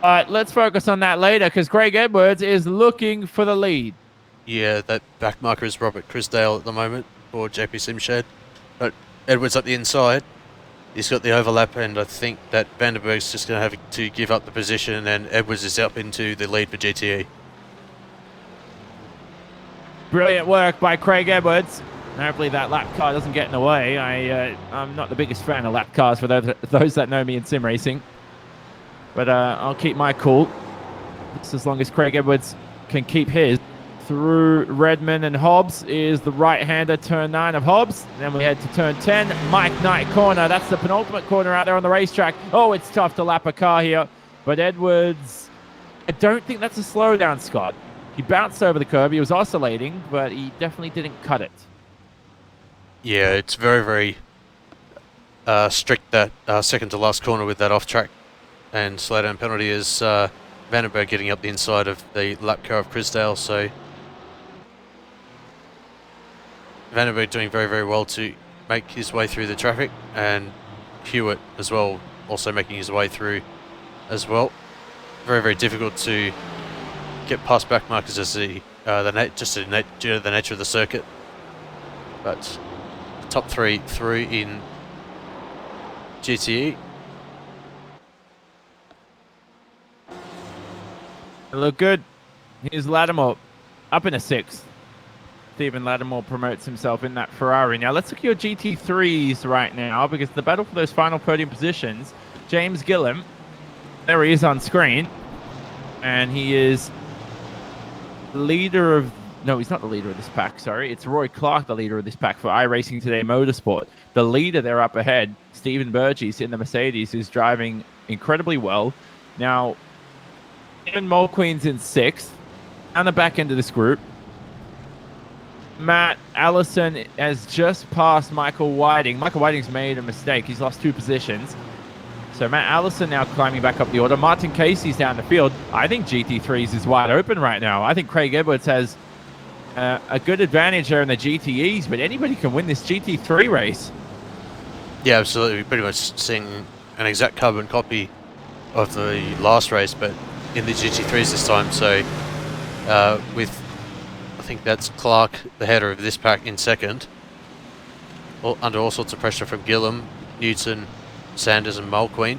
But let's focus on that later because Craig Edwards is looking for the lead. Yeah, that back marker is Robert Crisdale at the moment for JP Simshed. But Edwards up the inside. He's got the overlap, and I think that Vandenberg's just going to have to give up the position, and Edwards is up into the lead for GTE. Brilliant work by Craig Edwards. Hopefully that lap car doesn't get in the way. I'm not the biggest fan of lap cars for those that know me in sim racing. But I'll keep my cool. Just as long as Craig Edwards can keep his. Through Redmond and Hobbs is the right-hander, turn 9 of Hobbs. Then we head to turn 10, Mike Knight corner. That's the penultimate corner out there on the racetrack. Oh, it's tough to lap a car here. But Edwards, I don't think that's a slowdown, Scott. He bounced over the curb. He was oscillating, but he definitely didn't cut it. Yeah, it's very, very strict, that second to last corner with that off-track and slowdown penalty is Vandenberg getting up the inside of the lap car of Crisdale. So Vandenberg doing very, very well to make his way through the traffic, and Hewitt as well, also making his way through as well. Very, very difficult to get past back markers as the due to the nature of the circuit. But top 3 through in GTE. They look good. Here's Lattimore up in a 6th. Stephen Lattimore promotes himself in that Ferrari. Now let's look at your GT3s right now, because the battle for those final podium positions, James Gillam, there he is on screen, and he is leader of... No, he's not the leader of this pack, sorry. It's Roy Clark, the leader of this pack for iRacing Today Motorsport. The leader there up ahead, Stephen Burgess in the Mercedes, who's driving incredibly well. Now, Evan Mulqueen's in 6th. On the back end of this group, Matt Allison has just passed Michael Whiting. Michael Whiting's made a mistake. He's lost 2 positions. So Matt Allison now climbing back up the order. Martin Casey's down the field. I think GT3s is wide open right now. I think Craig Edwards has a good advantage there in the GTEs, but anybody can win this GT3 race. Yeah, absolutely. We're pretty much seeing an exact carbon copy of the last race, but in the GT3s this time. So with, I think that's Clark, the header of this pack, in 2nd, under all sorts of pressure from Gillam, Newton, Sanders and Mulqueen.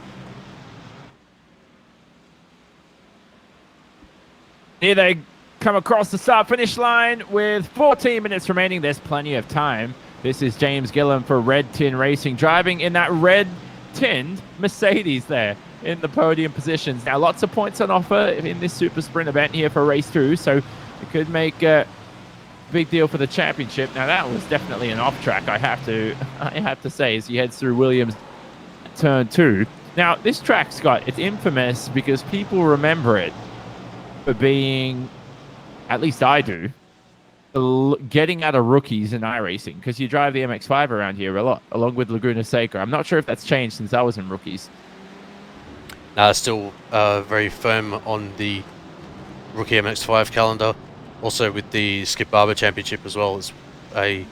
Here they come across the start-finish line with 14 minutes remaining. There's plenty of time. This is James Gillam for Red Tin Racing, driving in that red-tinned Mercedes there in the podium positions. Now, lots of points on offer in this Super Sprint event here for race 2, so it could make a big deal for the championship. Now, that was definitely an off-track, I have to say, as he heads through Williams turn 2. Now, this track, Scott, it's infamous because people remember it for being, at least I do, getting out of rookies in iRacing, because you drive the MX-5 around here a lot, along with Laguna Seca. I'm not sure if that's changed since I was in rookies. Still very firm on the rookie MX-5 calendar. Also with the Skip Barber Championship as well, is a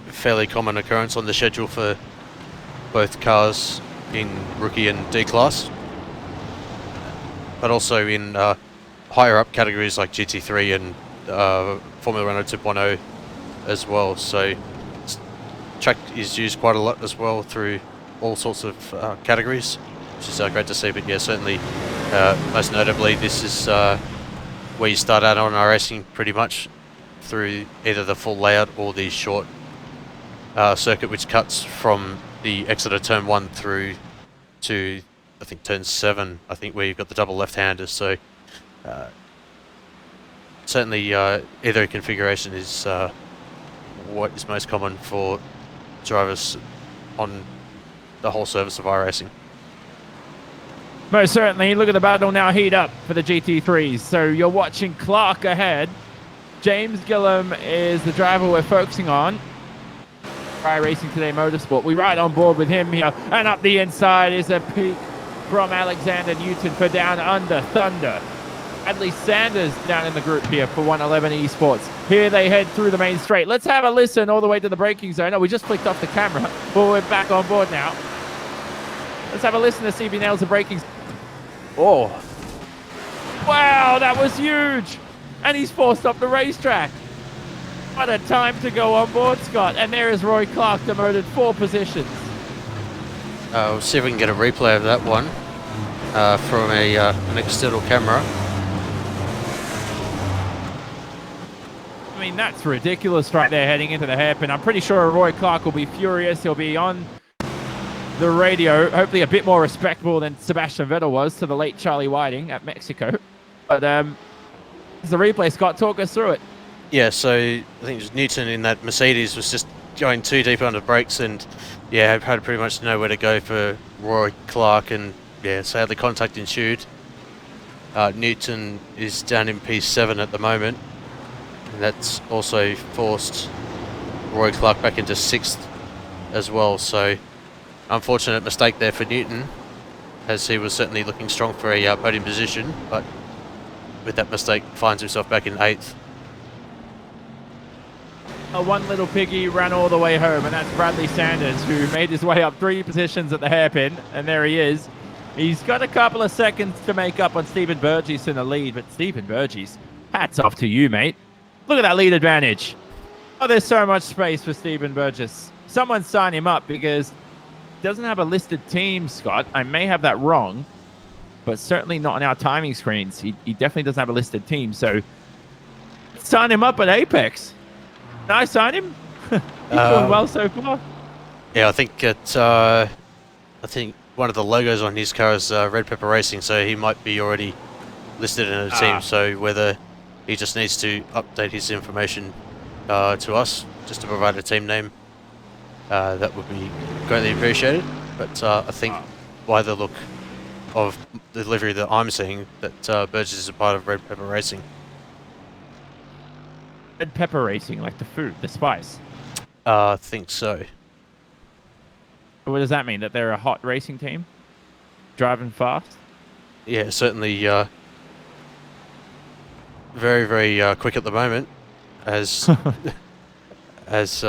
fairly common occurrence on the schedule for both cars in rookie and D class, but also in higher up categories like GT3 and Formula Renault 2.0 as well. So track is used quite a lot as well through all sorts of categories, which is great to see. But yeah, certainly most notably this is where you start out on iRacing pretty much through either the full layout or the short circuit, which cuts from the Exeter turn 1 through to, I think, turn 7, I think, where you've got the double left-handers. So certainly either configuration is what is most common for drivers on the whole service of iRacing. Most certainly. Look at the battle now heat up for the GT3s. So you're watching Clark ahead. James Gillam is the driver we're focusing on. iRacing Today Motorsport. We ride on board with him here. And up the inside is a peak from Alexander Newton for Down Under Thunder. Adley Sanders down in the group here for 111 Esports. Here they head through the main straight. Let's have a listen all the way to the braking zone. Oh, we just flicked off the camera, but we're back on board now. Let's have a listen to see if he nails the braking. Oh. Wow, that was huge. And he's forced up the racetrack. What a time to go on board, Scott. And there is Roy Clark, demoted 4 positions. We'll see if we can get a replay of that one from an external camera. I mean, that's ridiculous right there heading into the hairpin. I'm pretty sure Roy Clark will be furious. He'll be on the radio, hopefully a bit more respectable than Sebastian Vettel was to the late Charlie Whiting at Mexico. But it's the replay. Scott, talk us through it. Yeah, so I think it was Newton in that Mercedes was just going too deep under brakes, and yeah, had pretty much nowhere to go for Roy Clark, and yeah, sadly contact ensued. Newton is down in P7 at the moment, and that's also forced Roy Clark back into 6th as well. So unfortunate mistake there for Newton, as he was certainly looking strong for a podium position, but with that mistake finds himself back in 8th. One little piggy ran all the way home, and that's Bradley Sanders, who made his way up 3 positions at the hairpin, and there he is. He's got a couple of seconds to make up on Stephen Burgess in the lead, but Stephen Burgess, hats off to you, mate. Look at that lead advantage. Oh, there's so much space for Stephen Burgess. Someone sign him up because he doesn't have a listed team, Scott. I may have that wrong, but certainly not on our timing screens. He definitely doesn't have a listed team. So sign him up at Apex. Can I sign him? He's doing well so far. Yeah, I think one of the logos on his car is Red Pepper Racing, so he might be already listed in a team. So whether he just needs to update his information to us, just to provide a team name, that would be greatly appreciated. But I think by the look of the delivery that I'm seeing, that Burgess is a part of Red Pepper Racing. Red Pepper Racing, like the food, the spice. I think so. What does that mean? That they're a hot racing team? Driving fast? Yeah, certainly very, very quick at the moment, as as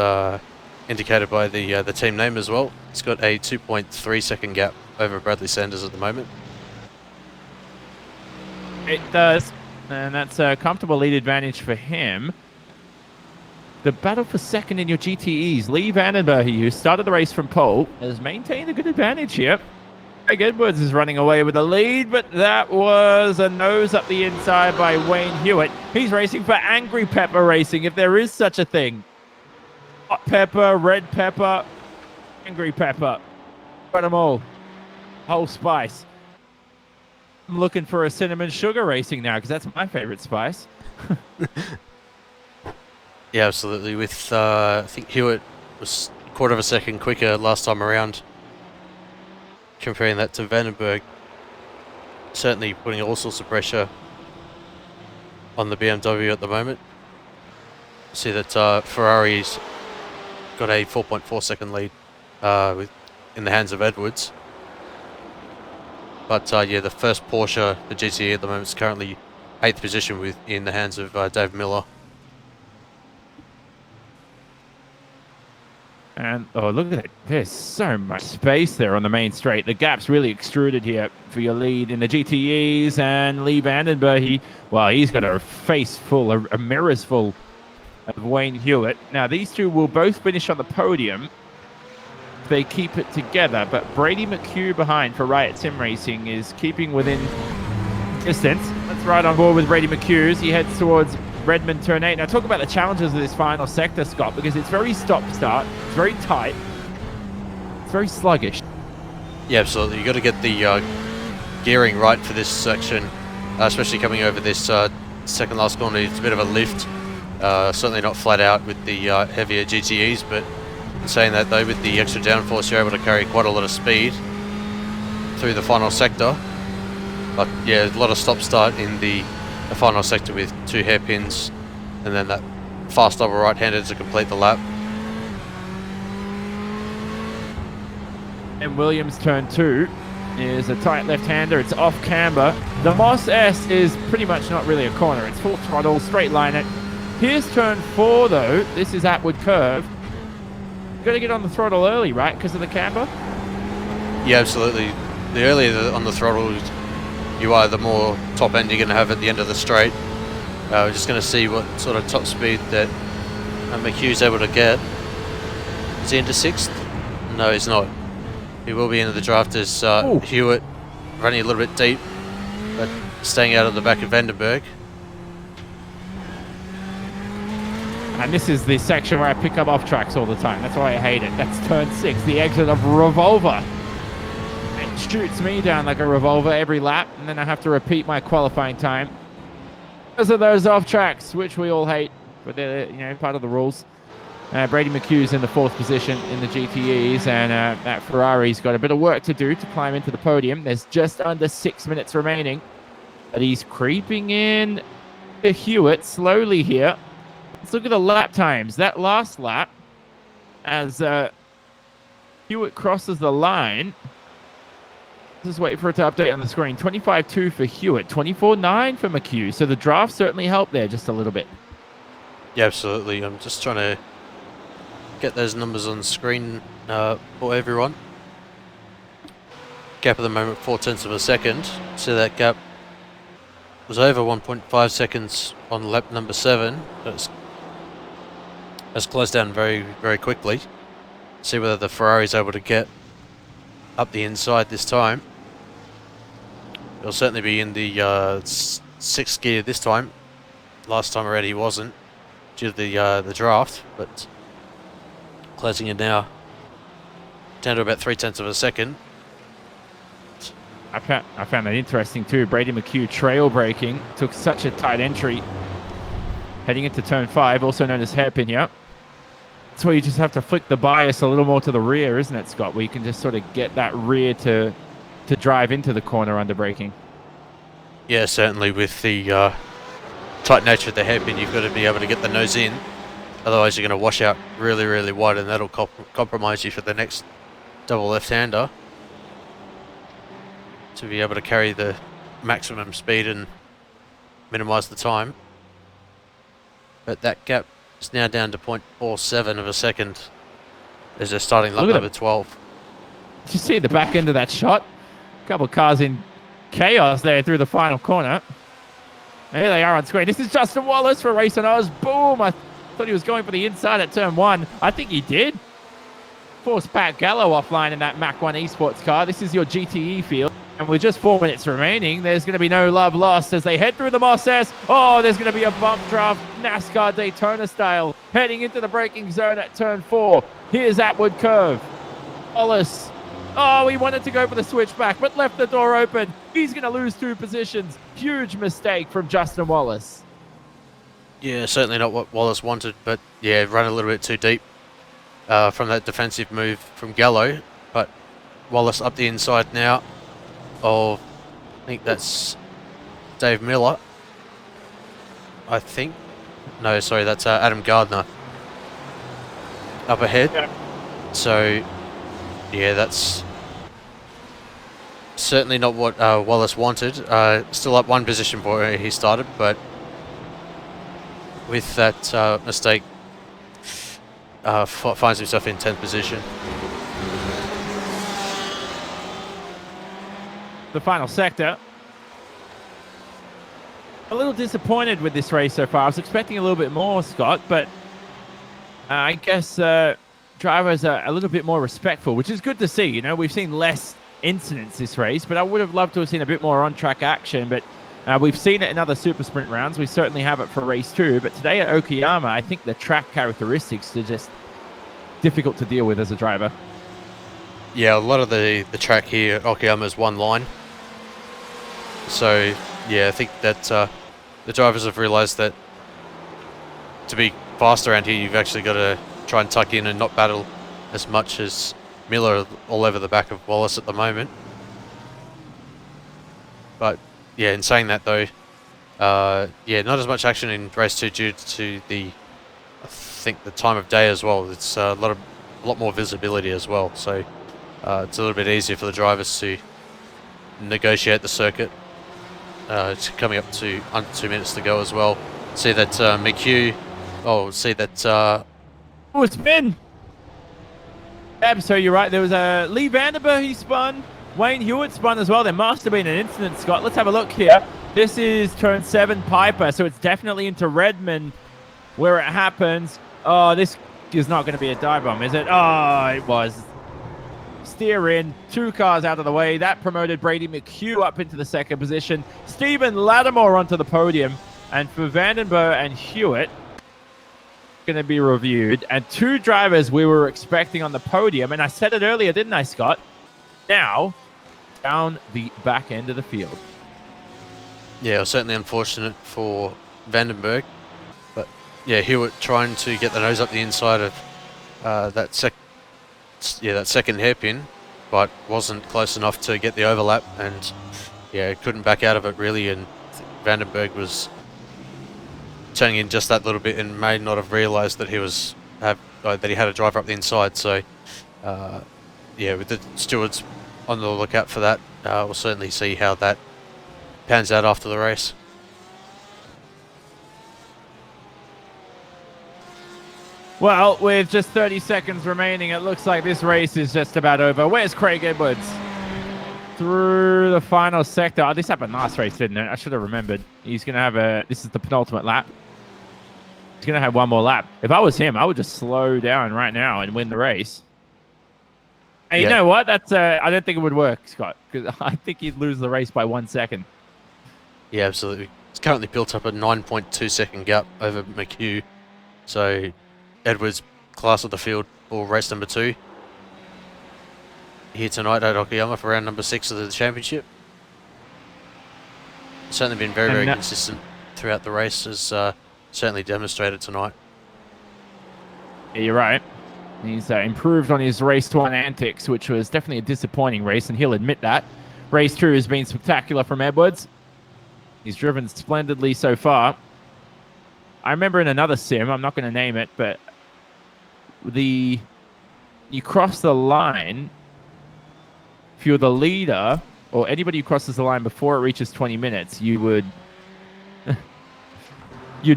indicated by the team name as well. It's got a 2.3 second gap over Bradley Sanders at the moment. It does, and that's a comfortable lead advantage for him. The battle for second in your GTEs. Lee Vandenberg, who started the race from pole, has maintained a good advantage here. Greg Edwards is running away with the lead, but that was a nose up the inside by Wayne Hewitt. He's racing for Angry Pepper Racing, if there is such a thing. Hot pepper, red pepper, angry pepper. Got them all. Whole spice. I'm looking for a cinnamon sugar racing now, because that's my favorite spice. Yeah, absolutely. With I think Hewitt was a quarter of a second quicker last time around. Comparing that to Vandenberg, certainly putting all sorts of pressure on the BMW at the moment. See that Ferrari's got a 4.4 second lead in the hands of Edwards. But yeah, the first Porsche, the GTE at the moment, is currently 8th position in the hands of Dave Miller. And, oh, look at it. There's so much space there on the main straight. The gap's really extruded here for your lead in the GTEs. And Lee Vandenberg, he's got a face full, a mirrors full of Wayne Hewitt. Now, these two will both finish on the podium if they keep it together. But Brady McHugh behind for Riot Sim Racing is keeping within distance. Let's ride on board with Brady McHugh as he heads towards Redmond Turn 8. Now talk about the challenges of this final sector, Scott, because it's very stop-start, it's very tight, it's very sluggish. Yeah, absolutely. You've got to get the gearing right for this section, especially coming over this second last corner. It's a bit of a lift, certainly not flat out with the heavier GTEs, but in saying that though, with the extra downforce, you're able to carry quite a lot of speed through the final sector. But yeah, a lot of stop-start in the final sector with 2 hairpins and then that fast double right-handed to complete the lap. And Williams turn 2 is a tight left-hander. It's off camber. The Moss S is pretty much not really a corner. It's full throttle, straight line it. Here's turn 4 though. This is Atwood Curve. You've got to get on the throttle early, right? Because of the camber? Yeah, absolutely. The earlier on the throttle you are, the more top end you're going to have at the end of the straight. We're just going to see what sort of top speed that McHugh's able to get. Is he into 6th? No, he's not. He will be into the draft as Hewitt running a little bit deep, but staying out of the back of Vandenberg. And this is the section where I pick up off tracks all the time. That's why I hate it. That's turn 6, the exit of Revolver. It shoots me down like a revolver every lap, and then I have to repeat my qualifying time because of those off tracks, which we all hate, but they're part of the rules. Brady McHugh's in the 4th position in the GTEs, and that Ferrari's got a bit of work to do to climb into the podium. There's just under 6 minutes remaining, but he's creeping in to Hewitt slowly here. Let's look at the lap times. That last lap, as Hewitt crosses the line, just wait for it to update on the screen. 25.2 for Hewitt, 24.9 for McHugh. So the draft certainly helped there just a little bit. Yeah, absolutely. I'm just trying to get those numbers on the screen for everyone. Gap at the moment, 0.4 of a second. So that gap was over 1.5 seconds on lap number 7. It's closed down very, very quickly. See whether the Ferrari's able to get up the inside this time. He'll certainly be in the 6th gear this time. Last time already he wasn't, due to the draft, but closing in now down to about 0.3 of a second. I found that interesting too. Brady McHugh trail braking, took such a tight entry heading into turn 5, also known as hairpin here. That's where you just have to flick the bias a little more to the rear, isn't it, Scott? Where you can just sort of get that rear to drive into the corner under braking. Yeah, certainly with the tight nature of the hairpin, you've got to be able to get the nose in. Otherwise you're going to wash out really, really wide, and that'll compromise you for the next double left-hander. To be able to carry the maximum speed and minimise the time. But that gap is now down to 0.47 of a second as they're starting lap number 12. Did you see the back end of that shot? A couple of cars in chaos there through the final corner. There they are on screen. This is Justin Wallace for Racing Oz. Boom! I thought he was going for the inside at turn 1. I think he did. Forced Pat Gallo offline in that Mach 1 esports car. This is your GTE field. And with just 4 minutes remaining, there's going to be no love lost as they head through the Moss S. Oh, there's going to be a bump draft, NASCAR Daytona style, heading into the braking zone at turn 4. Here's Atwood Curve. Wallace. Oh, he wanted to go for the switchback, but left the door open. He's going to lose 2 positions. Huge mistake from Justin Wallace. Yeah, certainly not what Wallace wanted, but yeah, run a little bit too deep from that defensive move from Gallo. But Wallace up the inside now of, I think that's Dave Miller. I think. No, sorry, that's Adam Gardner up ahead. Yeah. So, yeah, that's certainly not what Wallace wanted. Still up 1 position for where he started, but with that mistake, finds himself in 10th position. The final sector. A little disappointed with this race so far. I was expecting a little bit more, Scott, but I guess drivers are a little bit more respectful, which is good to see. You know, we've seen less incidents this race, but I would have loved to have seen a bit more on-track action. But we've seen it in other super sprint rounds. We certainly have it for race 2. But today at Okayama, I think the track characteristics are just difficult to deal with as a driver. Yeah, a lot of the track here at Okayama is one line. So, yeah, I think that the drivers have realised that to be fast around here, you've actually got to try and tuck in and not battle as much as Miller all over the back of Wallace at the moment. But, yeah, in saying that, though, yeah, not as much action in race 2 due to I think the time of day as well. It's a lot more visibility as well. So it's a little bit easier for the drivers to negotiate the circuit. It's coming up to under 2 minutes to go as well. See that McHugh. Oh, see that. Oh, it's Ben. Yeah, so you're right. There was Lee Vanderburg, he spun. Wayne Hewitt spun as well. There must have been an incident, Scott. Let's have a look here. This is turn 7 Piper, so it's definitely into Redmond where it happens. Oh, this is not going to be a dive bomb, is it? Oh, it was. Steer in, 2 cars out of the way. That promoted Brady McHugh up into the 2nd position. Stephen Lattimore onto the podium. And for Vandenberg and Hewitt, going to be reviewed. And 2 drivers we were expecting on the podium. And I said it earlier, didn't I, Scott? Now, down the back end of the field. Yeah, it was certainly unfortunate for Vandenberg. But, yeah, Hewitt trying to get the nose up the inside of that second hairpin, but wasn't close enough to get the overlap, and yeah, couldn't back out of it really. And Vandenberg was turning in just that little bit and may not have realised that that he had a driver up the inside. So yeah, with the stewards on the lookout for that, we'll certainly see how that pans out after the race. Well, with just 30 seconds remaining, it looks like this race is just about over. Where's Craig Edwards? through the final sector. Oh, this happened last race, didn't it? I should have remembered. He's going to have this is the penultimate lap. He's going to have one more lap. If I was him, I would just slow down right now and win the race. And you know what? That's I don't think it would work, Scott, because I think he'd lose the race by 1 second. Yeah, absolutely. It's currently built up a 9.2 second gap over McHugh. So Edwards, class of the field for race number 2. Here tonight at Okayama for round number 6 of the championship. Certainly been very, very consistent throughout the race, as certainly demonstrated tonight. Yeah, you're right. He's improved on his race 1 antics, which was definitely a disappointing race, and he'll admit that. Race 2 has been spectacular from Edwards. He's driven splendidly so far. I remember in another sim, I'm not going to name it, but you cross the line, if you're the leader, or anybody who crosses the line before it reaches 20 minutes, you'd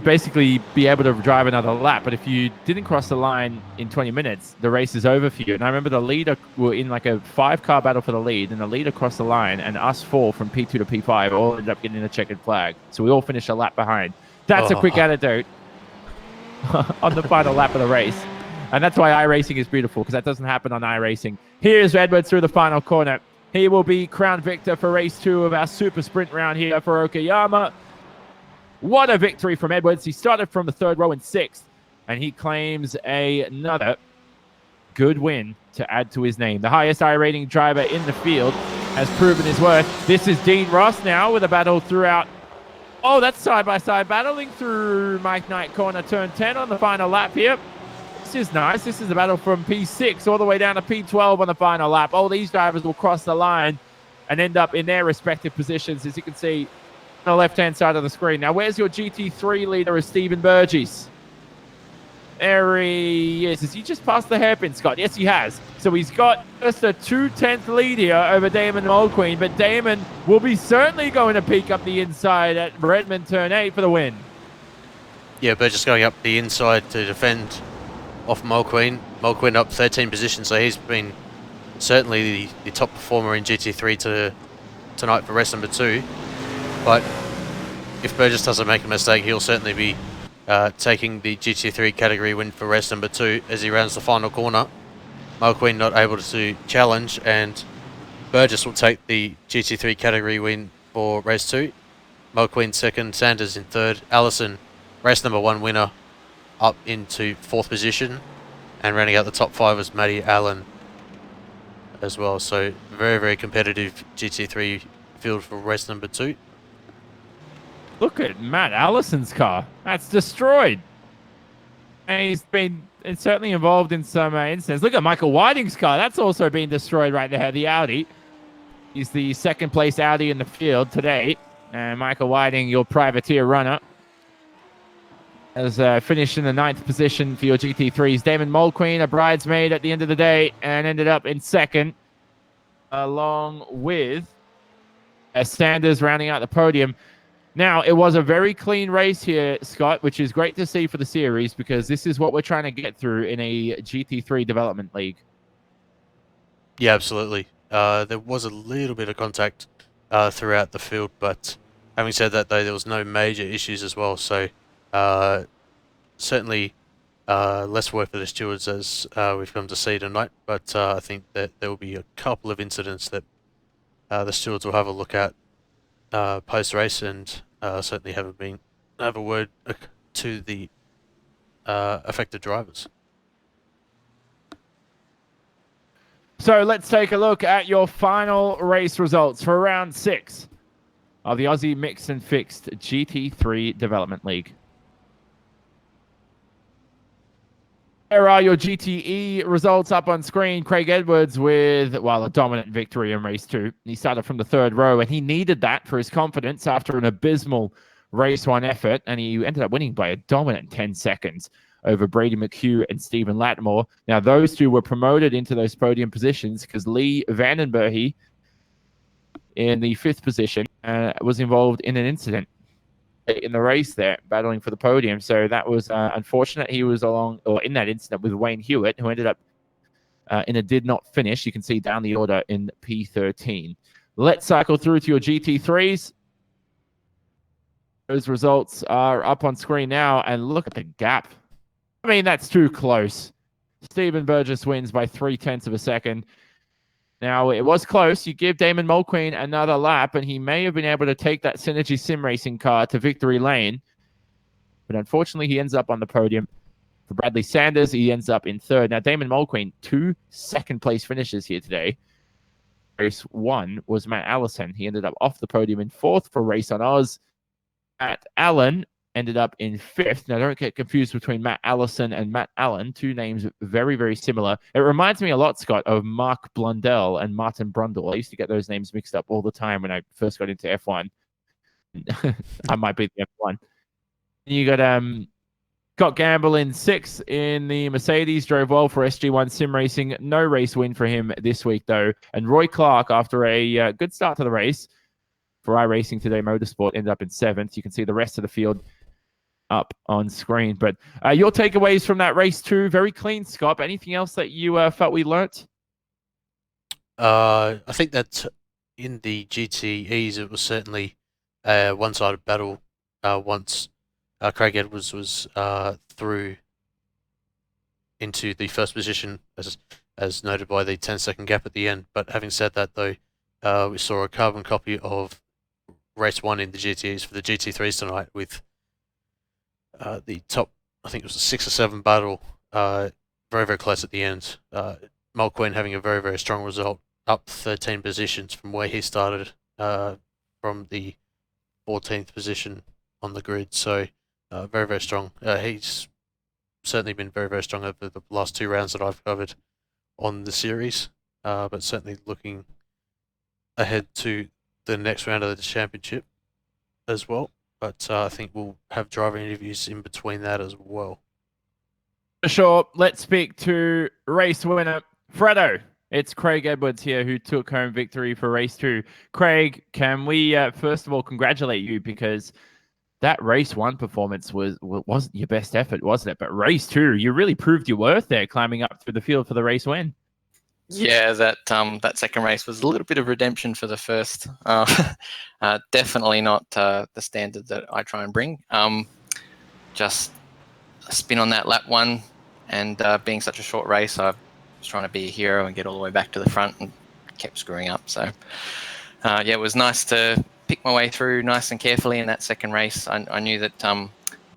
basically be able to drive another lap. But if you didn't cross the line in 20 minutes, the race is over for you. And I remember the leader were in like a 5-car battle for the lead, and the leader crossed the line, and us 4 from P2 to P5 all ended up getting a checkered flag. So we all finished a lap behind. That's a quick anecdote on the final lap of the race. And that's why iRacing is beautiful, because that doesn't happen on iRacing. Here's Edwards through the final corner. He will be crowned victor for race 2 of our super sprint round here for Okayama. What a victory from Edwards. He started from the 3rd row in 6th, and he claims another good win to add to his name. The highest iRating driver in the field has proven his worth. This is Dean Ross now with a battle throughout. Oh, that's side-by-side battling through Mike Knight corner turn 10 on the final lap here. This is nice. This is a battle from P6 all the way down to P12 on the final lap. All these drivers will cross the line and end up in their respective positions, as you can see on the left-hand side of the screen. Now, where's your GT3 leader is Stephen Burgess? There he is. Has he just passed the hairpin, Scott? Yes, he has. So he's got just a 2/10 lead here over Damon Mulqueen, but Damon will be certainly going to peek up the inside at Redmond turn 8 for the win. Yeah, Burgess going up the inside to defend off Mulqueen. Mulqueen up 13 positions, so he's been certainly the top performer in GT3 tonight for race number 2. But if Burgess doesn't make a mistake, he'll certainly be taking the GT3 category win for race number 2 as he rounds the final corner. Mulqueen not able to challenge, and Burgess will take the GT3 category win for race 2. Mulqueen 2nd, Sanders in 3rd, Allison, race number 1 winner, up into 4th position, and rounding out the top 5 was Matty Allen as well. So very, very competitive GT3 field for race number 2. Look at Matt Allison's car. That's destroyed. And he's been certainly involved in some incidents. Look at Michael Whiting's car. That's also been destroyed right there, the Audi. He's the 2nd place Audi in the field today. And Michael Whiting, your privateer runner, has finished in the 9th position for your GT3s. Damon Mulqueen, a bridesmaid at the end of the day, and ended up in 2nd, along with Sanders rounding out the podium. Now, it was a very clean race here, Scott, which is great to see for the series, because this is what we're trying to get through in a GT3 development league. Yeah, absolutely. There was a little bit of contact throughout the field, but having said that, though, there was no major issues as well. So certainly less work for the stewards, as we've come to see tonight. But I think that there will be a couple of incidents that the stewards will have a look at post-race, and certainly have a word to the affected drivers. So let's take a look at your final race results for round 6 of the Aussie Mixed and Fixed GT3 Development League. There are your GTE results up on screen. Craig Edwards with, well, a dominant victory in race 2. He started from the 3rd row, and he needed that for his confidence after an abysmal race 1 effort, and he ended up winning by a dominant 10 seconds over Brady McHugh and Stephen Lattimore. Now, those two were promoted into those podium positions because Lee Vandenberge, in the 5th position, was involved in an incident in the race there, battling for the podium. So that was unfortunate. He was in that incident with Wayne Hewitt, who ended up in a did not finish. You can see down the order in P13. Let's cycle through to your GT3s. Those results are up on screen now, and look at the gap. I mean, that's too close. Stephen Burgess wins by 0.3 of a second. Now, it was close. You give Damon Mulqueen another lap, and he may have been able to take that Synergy Sim Racing car to victory lane. But unfortunately, he ends up on the podium. For Bradley Sanders, he ends up in third. Now, Damon Mulqueen, 2 second-place finishes here today. Race 1 was Matt Allison. He ended up off the podium in fourth for Race on Oz. Matt Allen ended up in fifth. Now, don't get confused between Matt Allison and Matt Allen. Two names very, very similar. It reminds me a lot, Scott, of Mark Blundell and Martin Brundle. I used to get those names mixed up all the time when I first got into F1. I might be the F1. You got Scott Gamble in sixth in the Mercedes. Drove well for SG1 Sim Racing. No race win for him this week, though. And Roy Clark, after a good start to the race for iRacing Today Motorsport, ended up in seventh. You can see the rest of the field up on screen. But your takeaways from that race too, very clean, Scott. Anything else that you felt we learnt? I think that in the GTEs it was certainly a one-sided battle once Craig Edwards was through into the first position, as noted by the 10-second gap at the end. But having said that, though, we saw a carbon copy of race 1 in the GTEs for the GT3s tonight, with the top, I think it was a 6 or 7 battle, very, very close at the end. Mulqueen having a very, very strong result, up 13 positions from where he started, from the 14th position on the grid. So very, very strong. He's certainly been very, very strong over the last 2 rounds that I've covered on the series, but certainly looking ahead to the next round of the championship as well. But I think we'll have driver interviews in between that as well. Sure. Let's speak to race winner Fredo. It's Craig Edwards here who took home victory for race 2. Craig, can we first of all congratulate you, because that race 1 performance wasn't your best effort, wasn't it? But race 2, you really proved your worth there, climbing up through the field for the race win. Yeah, that second race was a little bit of redemption for the first. Definitely not the standard that I try and bring. Just a spin on that lap 1, and being such a short race, I was trying to be a hero and get all the way back to the front, and kept screwing up. So yeah, it was nice to pick my way through nice and carefully in that second race. I knew that I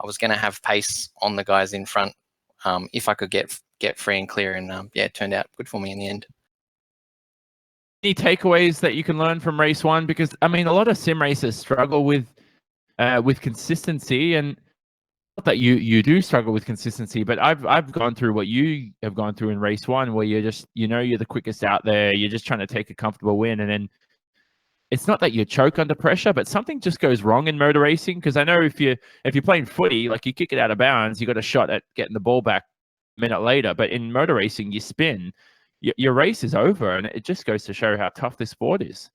was going to have pace on the guys in front if I could get free and clear, and yeah, it turned out good for me in the end. Any takeaways that you can learn from race 1? Because I mean, a lot of sim racers struggle with consistency, and not that you do struggle with consistency, but I've gone through what you have gone through in race 1, where you're just, you're the quickest out there, you're just trying to take a comfortable win, and then it's not that you choke under pressure, but something just goes wrong in motor racing. Because I know if you're playing footy, like you kick it out of bounds, you got a shot at getting the ball back a minute later. But in motor racing, you spin, your race is over, and it just goes to show how tough this sport is.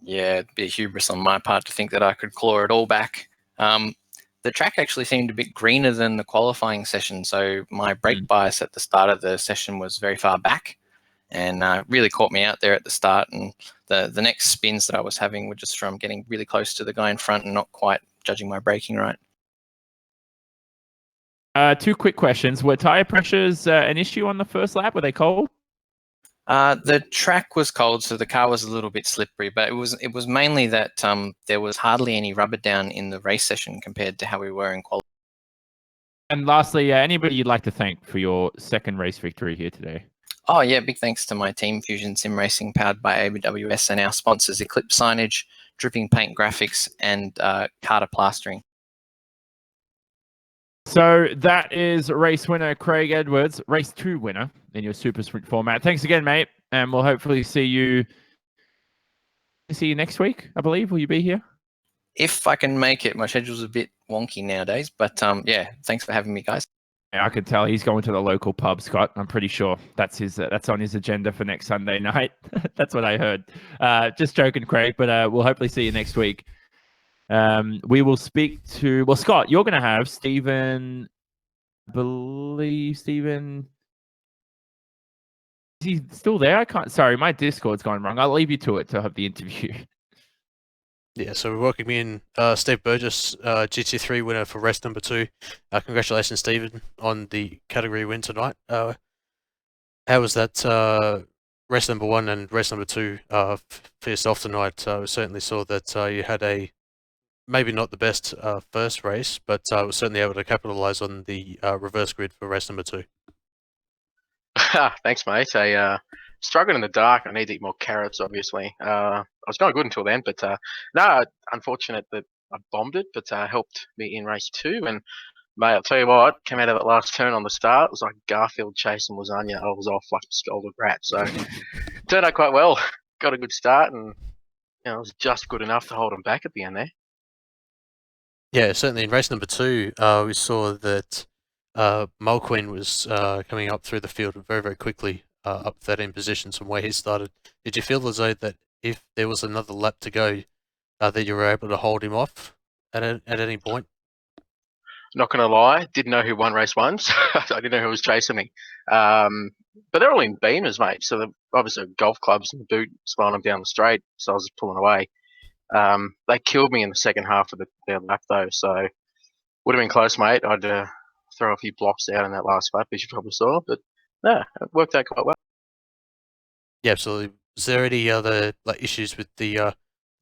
Yeah, it'd be a hubris on my part to think that I could claw it all back. The track actually seemed a bit greener than the qualifying session, so my brake bias at the start of the session was very far back, and really caught me out there at the start. And the next spins that I was having were just from getting really close to the guy in front and not quite judging my braking right. 2 quick questions. Were tire pressures an issue on the first lap? Were they cold? The track was cold, so the car was a little bit slippery, but it was mainly that there was hardly any rubber down in the race session compared to how we were in qualifying. And lastly, anybody you'd like to thank for your second race victory here today? Oh yeah, big thanks to my team, Fusion Sim Racing, powered by AWS, and our sponsors, Eclipse Signage, Dripping Paint Graphics, and Carter Plastering. So that is race winner Craig Edwards, race 2 winner in your super sprint format. Thanks again, mate, and we'll hopefully see you next week, I believe. Will you be here? If I can make it. My schedule's a bit wonky nowadays, but yeah, thanks for having me, guys. Yeah, I can tell he's going to the local pub, Scott. I'm pretty sure that's on his agenda for next Sunday night. That's what I heard. Just joking, Craig, but we'll hopefully see you next week. We will speak to, well, Scott, you're going to have Stephen, I believe Stephen Is he still there? I can't. Sorry, my Discord's gone wrong. I'll leave you to it to have the interview. Yeah, so we're welcoming in Steve Burgess, GT3 winner for race number 2. Congratulations, Stephen, on the category win tonight. How was that race number 1 and race number 2 for yourself tonight? We certainly saw that you had a maybe not the best first race, but was certainly able to capitalise on the reverse grid for race number 2. Thanks, mate. I struggled in the dark. I need to eat more carrots, obviously. I was going good until then, but no, unfortunate that I bombed it, but helped me in race 2. And mate, I'll tell you what, came out of that last turn on the start. It was like Garfield chasing lasagna. I was off like a scalded rat. So turned out quite well. Got a good start, and it was just good enough to hold him back at the end there. Yeah, certainly in race number 2, we saw that Mulqueen was coming up through the field very, very quickly, up 13 positions from where he started. Did you feel as though that if there was another lap to go, that you were able to hold him off at any point? Not going to lie, didn't know who won race 1, so I didn't know who was chasing me. But they're all in beamers, mate. So they're obviously golf clubs in the boot, spinning them down the straight. So I was just pulling away. They killed me in the second half of their lap, though. So would have been close, mate. I'd throw a few blocks out in that last lap, as you probably saw. But yeah, it worked out quite well. Yeah, absolutely. Was there any other issues with the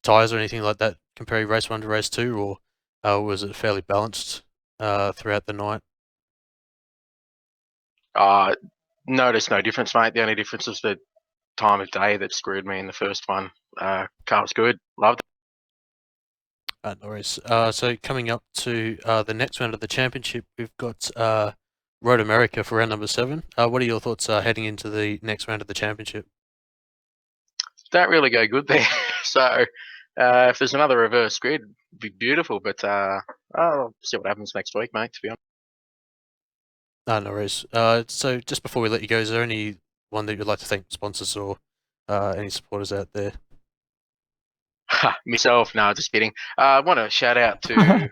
tyres or anything like that comparing race 1 to race 2, or was it fairly balanced throughout the night? Noticed no difference, mate. The only difference was the time of day that screwed me in the first one. Car was good. Loved it. No worries. So coming up to the next round of the championship, we've got Road America for round number 7. What are your thoughts heading into the next round of the championship? Don't really go good there. So if there's another reverse grid, it'd be beautiful. But I'll see what happens next week, mate, to be honest. No worries. So just before we let you go, is there anyone that you'd like to thank, sponsors or any supporters out there? Myself, no, just kidding. I want to shout out to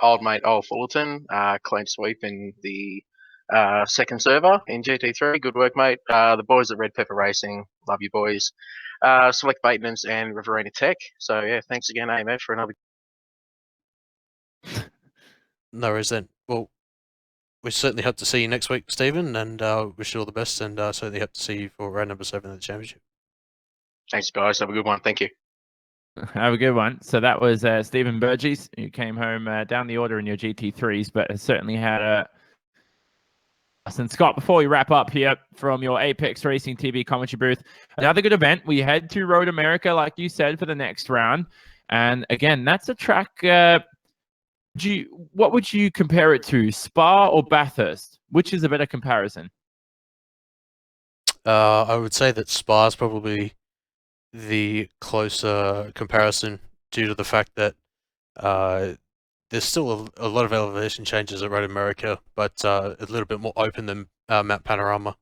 old mate Old Fullerton, clean sweep in the second server in GT3. Good work, mate. The boys at Red Pepper Racing, love you boys. Select Maintenance and Riverina Tech. So yeah, thanks again, AMF, for another. No worries then. Well, we certainly hope to see you next week, Stephen, and wish you all the best, and certainly hope to see you for round number 7 of the championship. Thanks, guys. Have a good one. Thank you. Have a good one. So that was Stephen Burgess, who came home down the order in your GT3s, but has certainly had a. And Scott, before we wrap up here from your Apex Racing TV commentary booth, another good event. We head to Road America, like you said, for the next round. And again, that's a track. What would you compare it to, Spa or Bathurst? Which is a better comparison? I would say that Spa is probably the closer comparison due to the fact that there's still a lot of elevation changes at Road America, but a little bit more open than Map Panorama.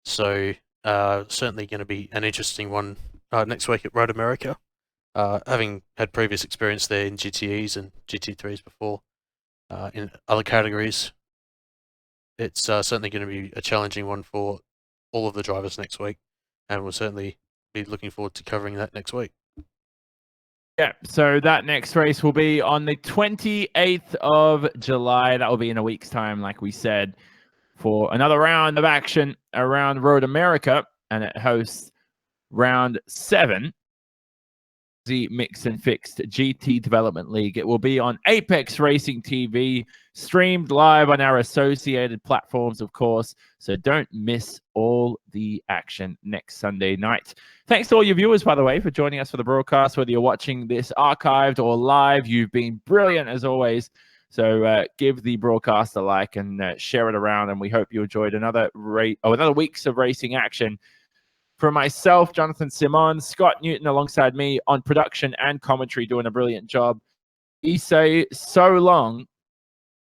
So certainly going to be an interesting one next week at Road America. Having had previous experience there in GTEs and GT3s before in other categories, it's certainly going to be a challenging one for all of the drivers next week, and we'll certainly be looking forward to covering that next week. Yeah, so that next race will be on the 28th of July. That will be in a week's time, like we said, for another round of action around Road America, and it hosts round 7, the Mix and Fixed GT Development League. It will be on Apex Racing TV, streamed live on our associated platforms, of course. So don't miss all the action next Sunday night. Thanks to all your viewers, by the way, for joining us for the broadcast. Whether you're watching this archived or live, you've been brilliant as always. So give the broadcast a like and share it around. And we hope you enjoyed another weeks of racing action. For myself, Jonathan Simon, Scott Newton alongside me on production and commentary, doing a brilliant job. We say so long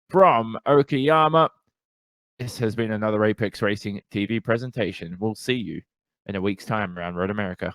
from Okayama. This has been another Apex Racing TV presentation. We'll see you in a week's time around Road America.